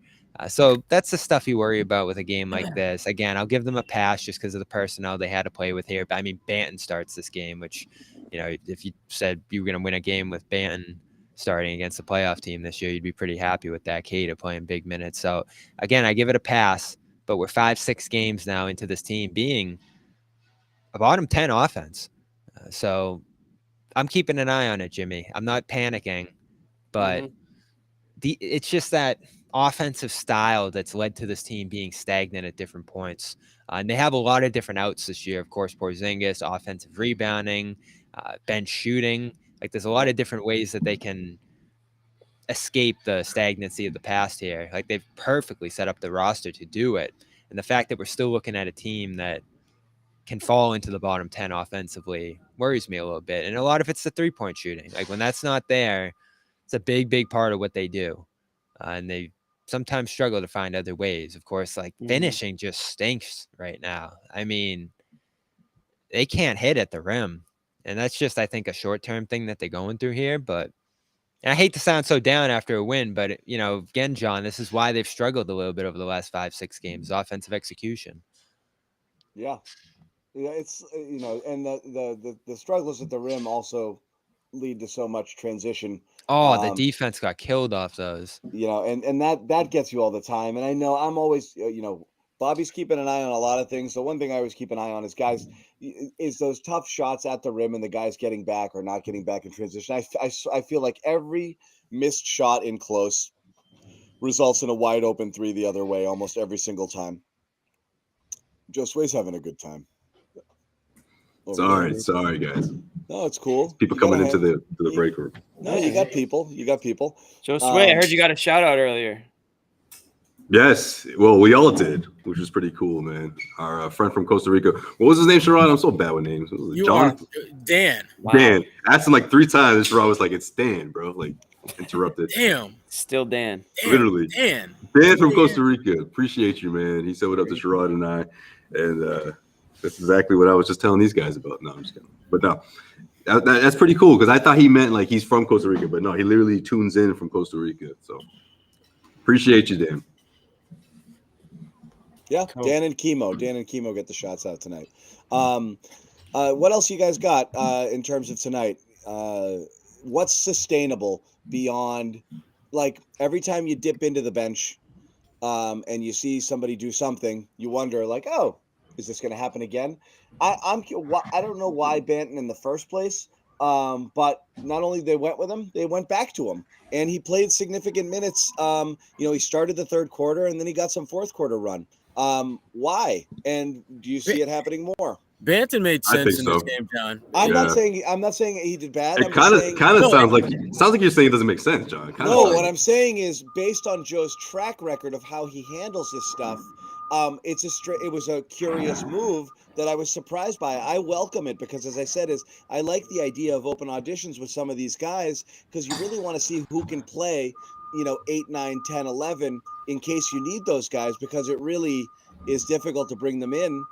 [SPEAKER 9] So that's the stuff you worry about with a game like this. Again, I'll give them a pass just because of the personnel they had to play with here. But, I mean, Banton starts this game, which, if you said you were going to win a game with Banton starting against the playoff team this year, you'd be pretty happy with that. Kata playing big minutes. So, again, I give it a pass. But we're 5-6 games now into this team being a bottom 10 offense. So I'm keeping an eye on it, Jimmy. I'm not panicking. But it's just that offensive style that's led to this team being stagnant at different points. And they have a lot of different outs this year. Of course, Porzingis, offensive rebounding, bench shooting. Like there's a lot of different ways that they can escape the stagnancy of the past here. Like they've perfectly set up the roster to do it. And the fact that we're still looking at a team that can fall into the bottom 10 offensively worries me a little bit. And a lot of it's the 3-point shooting. Like when that's not there, it's a big, big part of what they do. And they sometimes struggle to find other ways. Of course, like finishing just stinks right now. I mean, they can't hit at the rim. And that's just, I think, a short-term thing that they're going through here. But and I hate to sound so down after a win, but, you know, again, John, this is why they've struggled a little bit over the last 5-6 games, offensive execution.
[SPEAKER 8] Yeah. Yeah, it's and the struggles at the rim also lead to so much transition.
[SPEAKER 9] Oh, the defense got killed off those.
[SPEAKER 8] And that gets you all the time. And I know I'm always, Bobby's keeping an eye on a lot of things. The one thing I always keep an eye on is those tough shots at the rim and the guys getting back or not getting back in transition. I feel like every missed shot in close results in a wide open 3 the other way almost every single time. Josue's having a good time.
[SPEAKER 7] Sorry, guys.
[SPEAKER 8] No, it's cool.
[SPEAKER 7] People coming into the break room.
[SPEAKER 8] No, you got people.
[SPEAKER 1] Josue, I heard you got a shout out earlier.
[SPEAKER 7] Yes, well, we all did, which was pretty cool, man. Our friend from Costa Rica. What was his name, Sherrod? I'm so bad with names.
[SPEAKER 2] Dan.
[SPEAKER 7] Wow. Dan. I asked him like 3 times, and Sherrod was like, "It's Dan, bro." Like interrupted.
[SPEAKER 2] Damn.
[SPEAKER 1] Still Dan.
[SPEAKER 7] Literally.
[SPEAKER 2] Dan
[SPEAKER 7] from Costa Rica. Appreciate you, man. He said what up to Sherrod and I, and that's exactly what I was just telling these guys about. No, I'm just kidding. But no, that's pretty cool because I thought he meant like he's from Costa Rica, but no, he literally tunes in from Costa Rica. So appreciate you, Dan.
[SPEAKER 8] Yeah, cool. Dan and Chemo get the shots out tonight. What else you guys got in terms of tonight? What's sustainable beyond, like, every time you dip into the bench and you see somebody do something, you wonder, like, oh, is this going to happen again? I don't know why Banton in the first place, but not only they went with him, they went back to him, and he played significant minutes. He started the third quarter, and then he got some fourth quarter run. Why? And do you see it happening more?
[SPEAKER 2] Banton made sense in this game, John.
[SPEAKER 8] I'm not saying he did bad.
[SPEAKER 7] It kind of sounds like you're saying it doesn't make sense, John.
[SPEAKER 8] What I'm saying is based on Joe's track record of how he handles this stuff. It was a curious move that I was surprised by. I welcome it because, as I said, I like the idea of open auditions with some of these guys because you really want to see who can play, 8, 9, 10, 11 in case you need those guys, because it really is difficult to bring them in,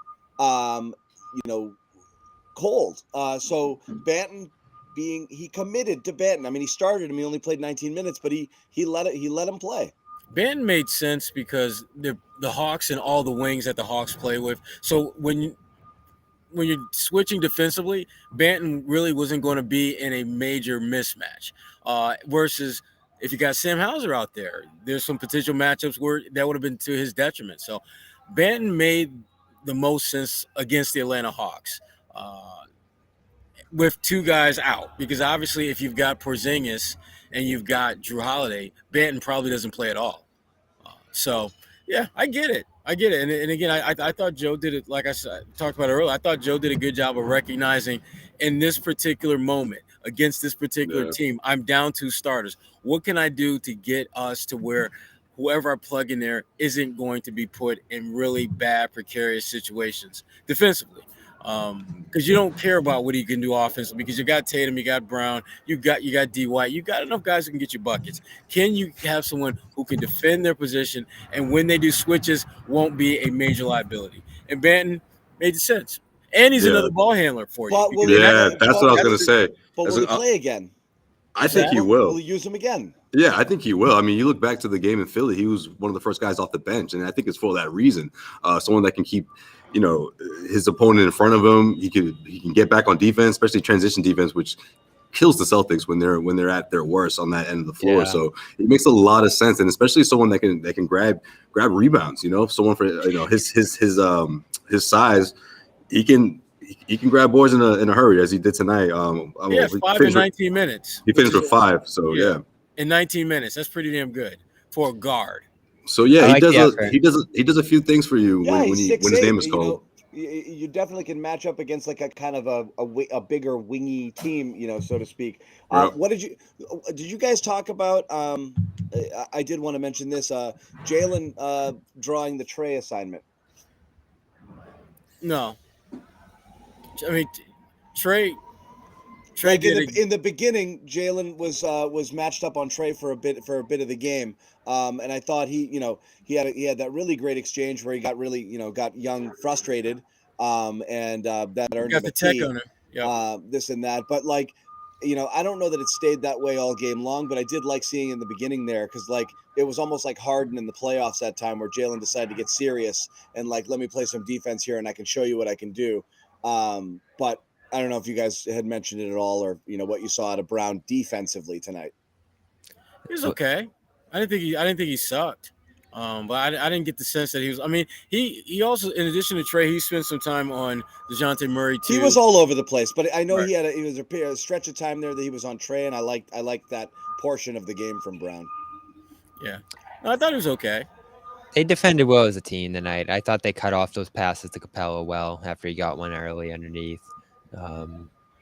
[SPEAKER 8] cold. So Banton he committed to Banton. I mean, he started him. He only played 19 minutes, but he let him play.
[SPEAKER 2] Banton made sense because the Hawks and all the wings that the Hawks play with. So when you're switching defensively, Banton really wasn't going to be in a major mismatch. Versus if you got Sam Hauser out there, there's some potential matchups where that would have been to his detriment. So Banton made the most sense against the Atlanta Hawks with 2 guys out, because obviously if you've got Porzingis and you've got Drew Holiday, Banton probably doesn't play at all. So, yeah, I get it. And again, I thought Joe did it, like I talked about earlier. I thought Joe did a good job of recognizing in this particular moment against this particular team, I'm down 2 starters. What can I do to get us to where whoever I plug in there isn't going to be put in really bad, precarious situations defensively? Because you don't care about what he can do offensively, because you got Tatum, you got Brown, you got D. White, you got enough guys who can get you buckets. Can you have someone who can defend their position and when they do switches won't be a major liability? And Banton made sense, and he's another ball handler for you.
[SPEAKER 7] That's what I was going to say.
[SPEAKER 8] But will he play again?
[SPEAKER 7] I think he will.
[SPEAKER 8] Will he use him again?
[SPEAKER 7] Yeah, I think he will. I mean, you look back to the game in Philly, he was one of the first guys off the bench, and I think it's for that reason. Someone that can keep his opponent in front of him. He can get back on defense, especially transition defense, which kills the Celtics when they're at their worst on that end of the floor. Yeah. So it makes a lot of sense, and especially someone that can grab rebounds. Someone for his size, he can grab boards in a hurry, as he did tonight.
[SPEAKER 2] 5 in 19 minutes.
[SPEAKER 7] He finished with 5. So yeah,
[SPEAKER 2] in 19 minutes, that's pretty damn good for a guard.
[SPEAKER 7] So yeah, he does a few things for you when his name is called.
[SPEAKER 8] you definitely can match up against like a kind of a bigger wingy team, so to speak.
[SPEAKER 7] Yep.
[SPEAKER 8] What did you guys talk about? I did want to mention this. Jalen drawing the tray assignment.
[SPEAKER 2] No, I mean Trey
[SPEAKER 8] Like
[SPEAKER 2] did
[SPEAKER 8] in the beginning, Jalen was matched up on Trey for a bit of the game, and I thought he had that really great exchange where he got really got Young frustrated, and that earned
[SPEAKER 2] got
[SPEAKER 8] him
[SPEAKER 2] the
[SPEAKER 8] a
[SPEAKER 2] tech
[SPEAKER 8] tee,
[SPEAKER 2] on him. Yeah.
[SPEAKER 8] this and that. But like, I don't know that it stayed that way all game long, but I did like seeing in the beginning there because like it was almost like Harden in the playoffs that time where Jalen decided to get serious and like let me play some defense here and I can show you what I can do. But I don't know if you guys had mentioned it at all, or what you saw out of Brown defensively tonight.
[SPEAKER 2] He was okay. I didn't think he sucked. But I didn't get the sense that he was. I mean, he also, in addition to Trey, he spent some time on DeJounte Murray too.
[SPEAKER 8] He was all over the place, but I know
[SPEAKER 2] Right.
[SPEAKER 8] he was a stretch of time there that he was on Trey, and I liked that portion of the game from Brown.
[SPEAKER 2] Yeah, no, I thought he was okay.
[SPEAKER 9] They defended well as a team tonight. I thought they cut off those passes to Capella well after he got one early underneath.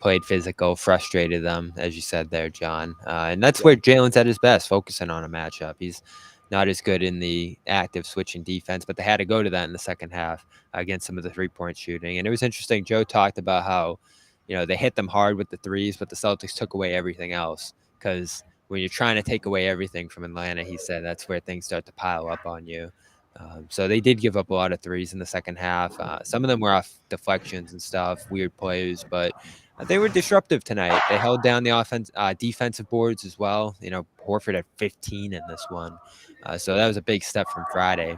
[SPEAKER 9] Played physical, frustrated them, as you said there, John. And that's where Jalen's at his best, focusing on a matchup. He's not as good in the active switching defense, but they had to go to that in the second half against some of the three-point shooting. And it was interesting. Joe talked about how, they hit them hard with the threes, but the Celtics took away everything else because when you're trying to take away everything from Atlanta, he said that's where things start to pile up on you. So they did give up a lot of threes in the second half. Some of them were off deflections and stuff, weird plays, but they were disruptive tonight. They held down the defensive boards as well. Horford had 15 in this one. So that was a big step from Friday.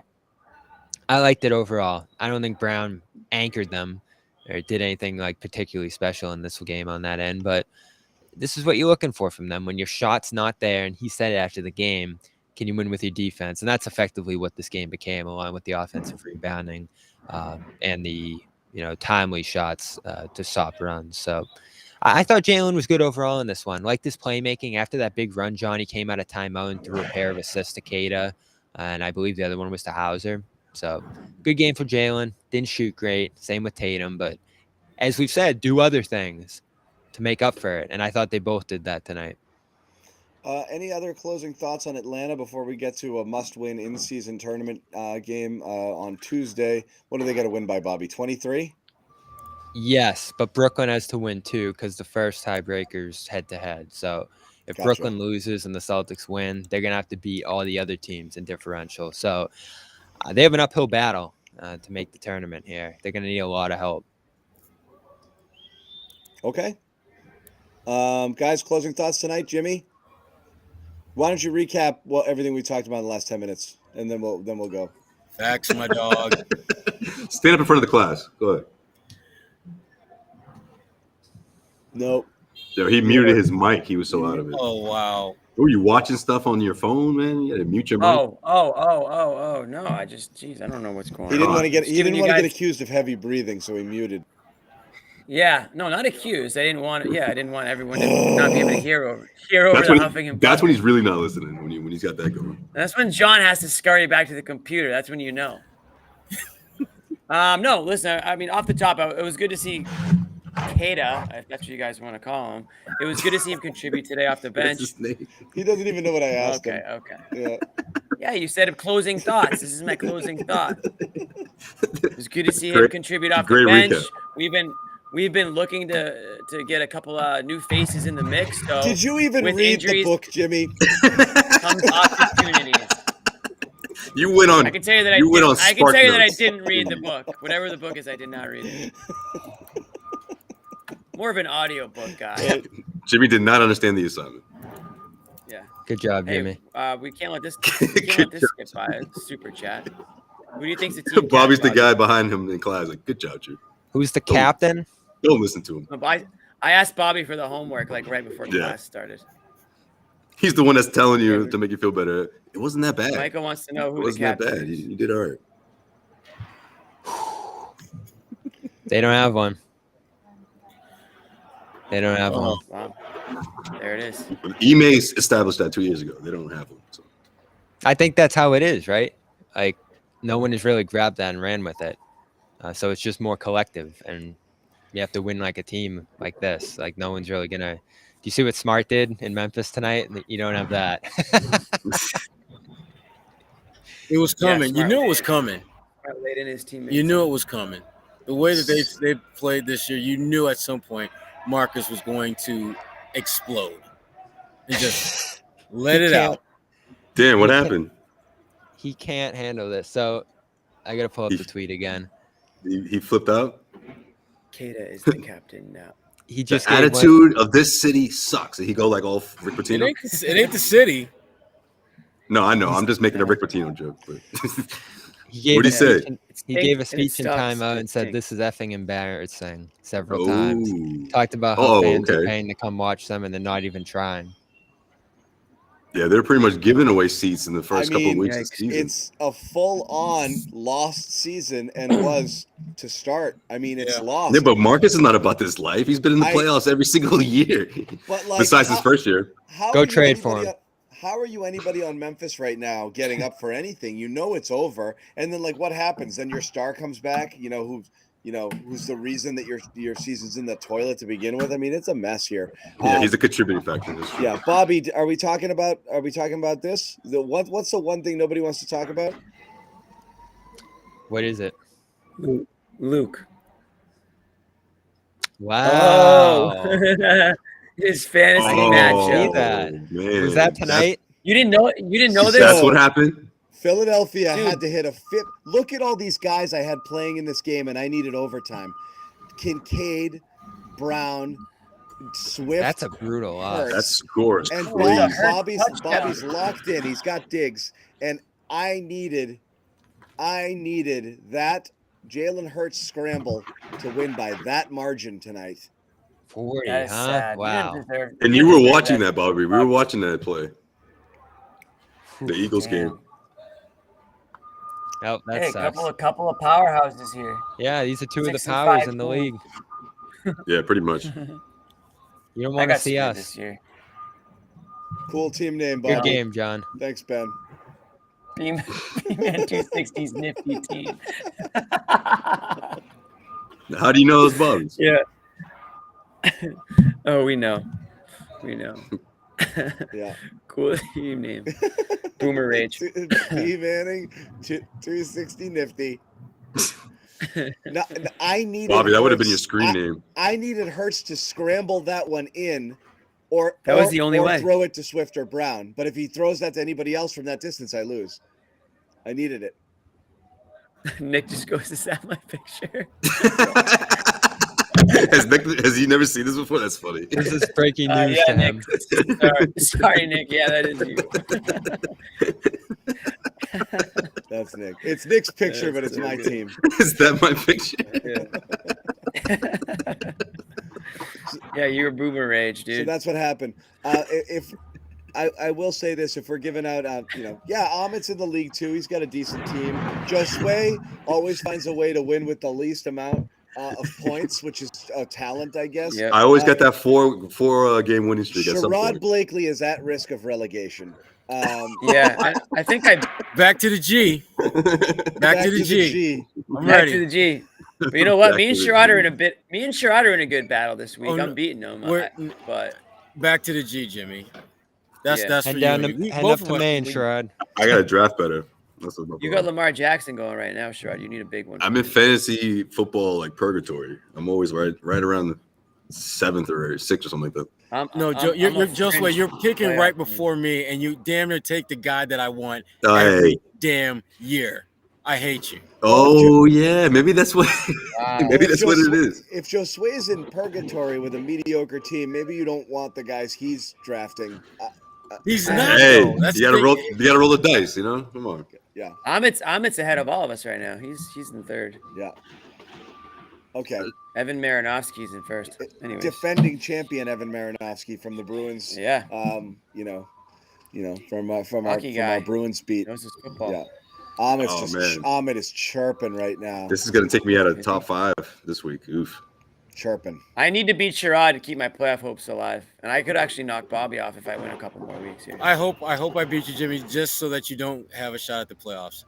[SPEAKER 9] I liked it overall. I don't think Brown anchored them or did anything like particularly special in this game on that end, but this is what you're looking for from them when your shot's not there. And he said it after the game, can you win with your defense? And that's effectively what this game became, along with the offensive rebounding and the timely shots to stop runs. So I thought Jalen was good overall in this one. Like this playmaking after that big run, Johnny came out of timeout and threw a pair of assists to Keita, and I believe the other one was to Hauser. So good game for Jalen. Didn't shoot great. Same with Tatum, but as we've said, do other things to make up for it. And I thought they both did that tonight.
[SPEAKER 8] Any other closing thoughts on Atlanta before we get to a must-win in-season tournament game on Tuesday? What do they got to win by, Bobby? 23?
[SPEAKER 9] Yes, but Brooklyn has to win too because the first tiebreaker's head-to-head. So if Brooklyn loses and the Celtics win, they're going to have to beat all the other teams in differential. So they have an uphill battle to make the tournament here. They're going to need a lot of help.
[SPEAKER 8] Okay. Guys, closing thoughts tonight, Jimmy? Why don't you recap everything we talked about in the last 10 minutes, and then we'll go.
[SPEAKER 2] Facts, my dog.
[SPEAKER 7] Stand up in front of the class. Go ahead.
[SPEAKER 8] Nope.
[SPEAKER 7] Yo, he muted his mic. He was so out of it.
[SPEAKER 2] Oh, wow.
[SPEAKER 7] Were you watching stuff on your phone, man? You had to mute your mic.
[SPEAKER 1] Oh, no. I don't know what's going on.
[SPEAKER 8] He didn't want to get accused of heavy breathing, so he muted.
[SPEAKER 1] Yeah, no, not accused. I didn't want everyone to not be able to hear over the huffing and puffing.
[SPEAKER 7] That's when he's really not listening, when he's got that going.
[SPEAKER 1] That's when John has to scurry back to the computer. That's when you know. No, listen, I mean, off the top, it was good to see Keita, if that's what you guys want to call him. It was good to see him contribute today off the bench.
[SPEAKER 7] That's his name.
[SPEAKER 8] He doesn't even know what I asked him.
[SPEAKER 1] Okay.
[SPEAKER 8] Yeah.
[SPEAKER 1] Yeah, you said closing thoughts. This is my closing thought. It was good to see him contribute off the bench.
[SPEAKER 7] Recap.
[SPEAKER 1] We've been looking to get a couple new faces in the mix. So
[SPEAKER 8] did you even read the book, Jimmy?
[SPEAKER 1] Comes opportunities.
[SPEAKER 7] You went on.
[SPEAKER 1] I can tell you that I didn't read the book. Whatever the book is, I did not read it. More of an audio book guy.
[SPEAKER 7] Jimmy did not understand the assignment.
[SPEAKER 1] Yeah.
[SPEAKER 9] Good job, Jimmy.
[SPEAKER 1] We can't let this skip by. Super chat. Who do you think's the team?
[SPEAKER 7] Bobby's the guy behind him in class. Like, good job, Drew.
[SPEAKER 9] Who's the captain?
[SPEAKER 7] Don't listen to him.
[SPEAKER 1] I asked Bobby for the homework right before class started.
[SPEAKER 7] He's the one that's telling you to make you feel better. It wasn't that bad.
[SPEAKER 1] Michael wants to know who the captain is. It wasn't that bad.
[SPEAKER 7] You did all right.
[SPEAKER 9] They don't have one. They don't have one.
[SPEAKER 1] Wow. There it is.
[SPEAKER 7] Ime established that 2 years ago. They don't have one. So.
[SPEAKER 9] I think that's how it is, right? Like, no one has really grabbed that and ran with it. So it's just more collective, and you have to win like a team like this. Like no one's really gonna. Do you see what Smart did in Memphis tonight? You don't have that.
[SPEAKER 2] It was coming. You
[SPEAKER 1] Smart
[SPEAKER 2] knew it
[SPEAKER 1] laid-
[SPEAKER 2] was coming.
[SPEAKER 1] Smart laid in his teammates.
[SPEAKER 2] You knew it was coming. The way that they played this year, you knew at some point Marcus was going to explode and just let it out.
[SPEAKER 7] Damn, what happened?
[SPEAKER 9] He can't handle this. So I gotta pull up the tweet again.
[SPEAKER 7] He flipped out.
[SPEAKER 1] Keita is the captain now.
[SPEAKER 9] He just
[SPEAKER 7] the attitude of this city sucks. Did he go like all Rick Pitino?
[SPEAKER 2] It ain't the city.
[SPEAKER 7] No, I know. I'm just making a Rick Pitino joke. But
[SPEAKER 9] He
[SPEAKER 7] what did he say?
[SPEAKER 9] He gave a speech in timeout and said, "This is effing embarrassing" several times. Talked about how fans are paying to come watch them and they're not even trying.
[SPEAKER 7] Yeah, they're pretty much giving away seats in the first couple of weeks of the season.
[SPEAKER 8] It's a full-on lost season and was to start. I mean, it's lost.
[SPEAKER 7] Yeah, but Marcus is not about this life. He's been in the playoffs every single year,
[SPEAKER 8] but like,
[SPEAKER 7] besides his first year.
[SPEAKER 9] Go trade for him.
[SPEAKER 8] How are you anybody on Memphis right now getting up for anything? You know it's over, and then like what happens? Then your star comes back. Who's the reason that your season's in the toilet to begin with? I mean, it's a mess here.
[SPEAKER 7] Yeah, he's a contributing factor.
[SPEAKER 8] Yeah, Bobby, are we talking about this? What's the one thing nobody wants to talk about?
[SPEAKER 9] What is it?
[SPEAKER 1] Luke.
[SPEAKER 9] Wow.
[SPEAKER 1] Oh. His fantasy matchup.
[SPEAKER 9] See that?
[SPEAKER 7] Man.
[SPEAKER 9] Was that tonight?
[SPEAKER 1] You didn't know this?
[SPEAKER 7] That's what happened.
[SPEAKER 8] Philadelphia had to hit a fifth. Look at all these guys I had playing in this game, and I needed overtime. Kincaid, Brown, Swift.
[SPEAKER 9] That's a brutal loss.
[SPEAKER 7] That score is
[SPEAKER 8] and
[SPEAKER 7] crazy.
[SPEAKER 8] Bobby's locked in. He's got Diggs, and I needed that Jalen Hurts scramble to win by that margin tonight.
[SPEAKER 9] 40,
[SPEAKER 1] That is
[SPEAKER 9] huh?
[SPEAKER 1] sad.
[SPEAKER 9] Wow.
[SPEAKER 7] And you were watching that, Bobby. We were watching that play. The Eagles game.
[SPEAKER 9] Oh, that
[SPEAKER 1] Hey,
[SPEAKER 9] sucks.
[SPEAKER 1] couple of powerhouses here.
[SPEAKER 9] Yeah, these are two of the
[SPEAKER 1] 6 and
[SPEAKER 9] powers
[SPEAKER 1] 5
[SPEAKER 9] in the
[SPEAKER 1] teams.
[SPEAKER 9] league.
[SPEAKER 7] Yeah, pretty much.
[SPEAKER 9] You don't
[SPEAKER 1] I
[SPEAKER 9] want to
[SPEAKER 1] got
[SPEAKER 9] see
[SPEAKER 1] screwed
[SPEAKER 9] us.
[SPEAKER 1] this year.
[SPEAKER 8] Cool team name, Bobby.
[SPEAKER 9] Good game, John.
[SPEAKER 8] Thanks, Ben.
[SPEAKER 1] B-Man 260's nifty team.
[SPEAKER 7] How do you know those bugs?
[SPEAKER 1] Yeah. Oh, we know.
[SPEAKER 8] Yeah.
[SPEAKER 1] Cool team name. Boomer Rage.
[SPEAKER 8] B Manning 260 nifty. No, I needed
[SPEAKER 7] Bobby, that would have been
[SPEAKER 8] Hurts-
[SPEAKER 7] your screen name.
[SPEAKER 8] I needed Hurts to scramble that one in, or
[SPEAKER 1] That was the only way.
[SPEAKER 8] throw it to Swift or Brown. But if he throws that to anybody else from that distance, I lose. I needed it.
[SPEAKER 1] Nick just goes, "Is that my picture?"
[SPEAKER 7] Has he never seen this before? That's funny.
[SPEAKER 9] This is breaking news
[SPEAKER 1] Yeah,
[SPEAKER 9] to him.
[SPEAKER 1] Nick. Sorry, Nick. Yeah, that is you.
[SPEAKER 8] That's Nick. It's Nick's picture, but it's my team.
[SPEAKER 7] Is that my picture?
[SPEAKER 1] Yeah, you're Boomer Rage,
[SPEAKER 8] So
[SPEAKER 1] dude.
[SPEAKER 8] that's what happened. If I will say this, if we're giving out, Amit's in the league too. He's got a decent team. Josue always finds a way to win with the least amount of points, which is a talent, I guess.
[SPEAKER 1] Yep.
[SPEAKER 7] I always got that four game winning streak at some
[SPEAKER 8] Sherrod
[SPEAKER 7] point.
[SPEAKER 8] Blakely is at risk of relegation.
[SPEAKER 1] Yeah, I think
[SPEAKER 2] Back to the G. Back to the G. I'm
[SPEAKER 1] back
[SPEAKER 2] ready.
[SPEAKER 1] to the G. But you know what?
[SPEAKER 7] Back
[SPEAKER 1] Me and
[SPEAKER 7] to the
[SPEAKER 1] Sherrod
[SPEAKER 7] G.
[SPEAKER 1] are in a good battle this week.
[SPEAKER 2] Oh, no.
[SPEAKER 1] I'm beating them.
[SPEAKER 2] We're-
[SPEAKER 1] But
[SPEAKER 2] Back to the G, Jimmy. That's
[SPEAKER 1] Yeah.
[SPEAKER 2] that's for
[SPEAKER 9] Head
[SPEAKER 2] you.
[SPEAKER 9] down
[SPEAKER 2] and me.
[SPEAKER 9] to, head
[SPEAKER 2] Both
[SPEAKER 9] up
[SPEAKER 2] of
[SPEAKER 9] to
[SPEAKER 2] us-
[SPEAKER 9] Maine, Sherrod.
[SPEAKER 7] I got to draft better. That's what
[SPEAKER 1] you got Lamar Jackson going right now, Sherrod. You need a big one.
[SPEAKER 7] I'm in fantasy football like purgatory. I'm always right around the 7th or 6th or something like that.
[SPEAKER 2] No, you're Josue, you're picking right before me, and you damn near take the guy that I want
[SPEAKER 7] Oh,
[SPEAKER 2] every
[SPEAKER 7] hey.
[SPEAKER 2] damn year. I hate you.
[SPEAKER 7] Oh yeah, maybe that's what. Maybe that's what it is.
[SPEAKER 8] If Josue's in purgatory with a mediocre team, maybe you don't want the guys he's drafting.
[SPEAKER 2] He's not.
[SPEAKER 7] Hey,
[SPEAKER 2] though. That's
[SPEAKER 7] you gotta
[SPEAKER 2] the
[SPEAKER 7] roll.
[SPEAKER 2] thing.
[SPEAKER 7] You gotta roll the dice. You know, come on.
[SPEAKER 8] Yeah,
[SPEAKER 1] Amit's ahead of all of us right now. He's in third.
[SPEAKER 8] yeah. Okay.
[SPEAKER 1] Evan Marinofsky's in first. Anyway.
[SPEAKER 8] Defending champion Evan Marinofsky from the Bruins.
[SPEAKER 1] Yeah.
[SPEAKER 8] From our
[SPEAKER 1] Hockey guy.
[SPEAKER 8] Bruins beat.
[SPEAKER 1] Knows his football.
[SPEAKER 8] Yeah. Ahmed's
[SPEAKER 7] Oh,
[SPEAKER 8] just
[SPEAKER 7] man.
[SPEAKER 8] Ahmed is chirping right now.
[SPEAKER 7] This is gonna take me out of top 5 this week. Oof.
[SPEAKER 8] Chirping.
[SPEAKER 1] I need to beat Sherrod to keep my playoff hopes alive. And I could actually knock Bobby off if I win a couple more weeks here.
[SPEAKER 2] I hope I beat you, Jimmy, just so that you don't have a shot at the playoffs.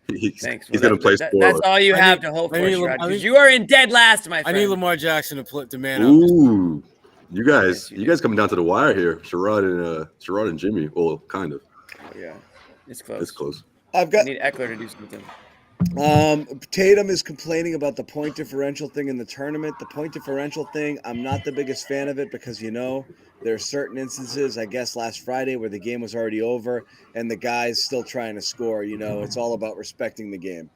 [SPEAKER 1] Thanks.
[SPEAKER 7] He's going to play
[SPEAKER 1] That's all you have to hope for, Sherrod, because you are in dead last, my friend.
[SPEAKER 2] I need Lamar Jackson to man up.
[SPEAKER 7] Ooh, you guys coming down to the wire here, Sherrod and Jimmy. Well, kind of.
[SPEAKER 1] Oh, yeah, it's close.
[SPEAKER 7] It's close.
[SPEAKER 8] I
[SPEAKER 1] need Eckler to do something.
[SPEAKER 8] Tatum is complaining about the point differential thing in the tournament. The point differential thing, I'm not the biggest fan of it because, there are certain instances, I guess last Friday, where the game was already over and the guy's still trying to score. It's all about respecting the game.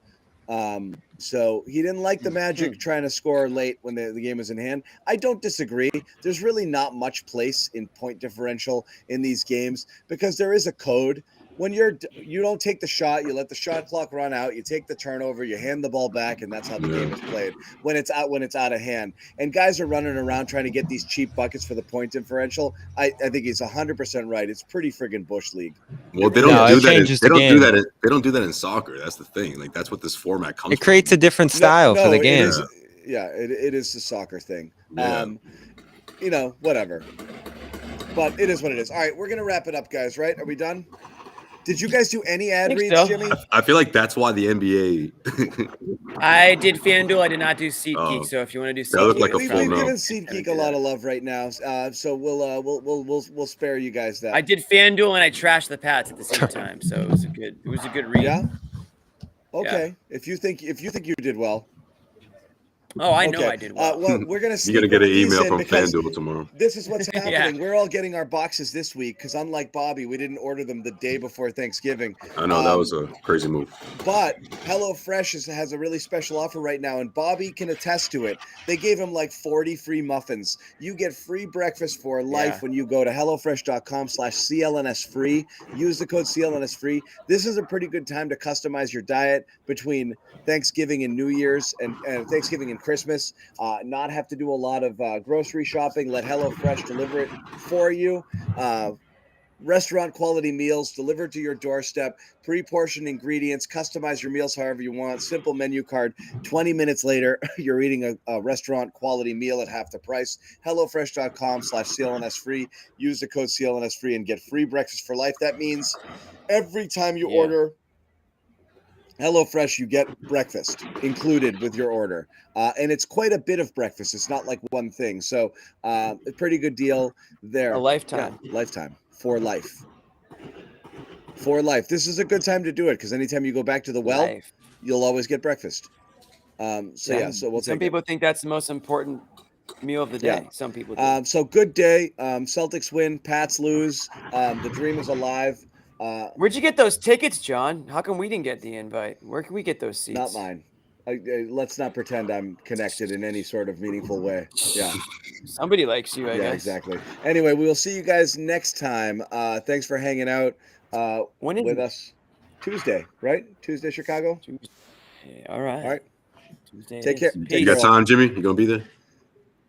[SPEAKER 8] So he didn't like the Magic trying to score late when the game was in hand. I don't disagree. There's really not much place in point differential in these games because there is a code. When you don't take the shot, you let the shot clock run out, you take the turnover, you hand the ball back, and that's how the game is played when it's out of hand. And guys are running around trying to get these cheap buckets for the point differential. I think he's 100% right. It's pretty friggin' bush league.
[SPEAKER 7] Well, they don't do that. They don't do that in soccer. That's the thing. Like that's what this format comes.
[SPEAKER 9] It creates a different style for the game.
[SPEAKER 8] It is the soccer thing.
[SPEAKER 7] Yeah.
[SPEAKER 8] Whatever. But it is what it is. All right, we're gonna wrap it up, guys. Right? Are we done? Did you guys do any ad reads, Jimmy?
[SPEAKER 7] I feel like that's why the NBA.
[SPEAKER 1] I did FanDuel. I did not do SeatGeek. So if you want to do SeatGeek,
[SPEAKER 8] we've given SeatGeek a lot of love right now. So we'll spare you guys that.
[SPEAKER 1] I did FanDuel and I trashed the Pats at the same time. So it was a good read.
[SPEAKER 8] Yeah. Okay. Yeah. If you think you did well.
[SPEAKER 1] Oh, I know I did well.
[SPEAKER 8] We're gonna see.
[SPEAKER 7] You're gonna get an email from FanDuel tomorrow.
[SPEAKER 8] This is what's happening. We're all getting our boxes this week because, unlike Bobby, we didn't order them the day before Thanksgiving.
[SPEAKER 7] I know that was a crazy move.
[SPEAKER 8] But HelloFresh has a really special offer right now, and Bobby can attest to it. They gave him like 40 free muffins. You get free breakfast for life when you go to HelloFresh.com/CLNS free. Use the code CLNS free. This is a pretty good time to customize your diet between Thanksgiving and New Year's and Thanksgiving and Christmas, not have to do a lot of grocery shopping. Let HelloFresh deliver it for you. Restaurant quality meals delivered to your doorstep, pre-portioned ingredients, customize your meals however you want. Simple menu card. 20 minutes later, you're eating a restaurant quality meal at half the price. HelloFresh.com/CLNS free. Use the code CLNS free and get free breakfast for life. That means every time you order HelloFresh, you get breakfast included with your order. And it's quite a bit of breakfast. It's not like one thing. So a pretty good deal there.
[SPEAKER 1] A lifetime.
[SPEAKER 8] Yeah, lifetime. For life. For life. This is a good time to do it because anytime you go back to the well, you'll always get breakfast. So
[SPEAKER 1] some people think that's the most important meal of the day. Yeah. Some people do.
[SPEAKER 8] So good day. Celtics win. Pats lose. The dream is alive.
[SPEAKER 1] Where'd you get those tickets, John? How come we didn't get the invite? Where can we get those seats?
[SPEAKER 8] Not mine. Let's not pretend I'm connected in any sort of meaningful way. Yeah.
[SPEAKER 1] Somebody likes you, I guess.
[SPEAKER 8] Yeah, exactly. Anyway, we will see you guys next time. Thanks for hanging out with us. Tuesday, right? Tuesday, Chicago?
[SPEAKER 1] Tuesday. All right.
[SPEAKER 8] All right.
[SPEAKER 1] Tuesday.
[SPEAKER 8] Take care.
[SPEAKER 7] You got time, Jimmy? You going to be there?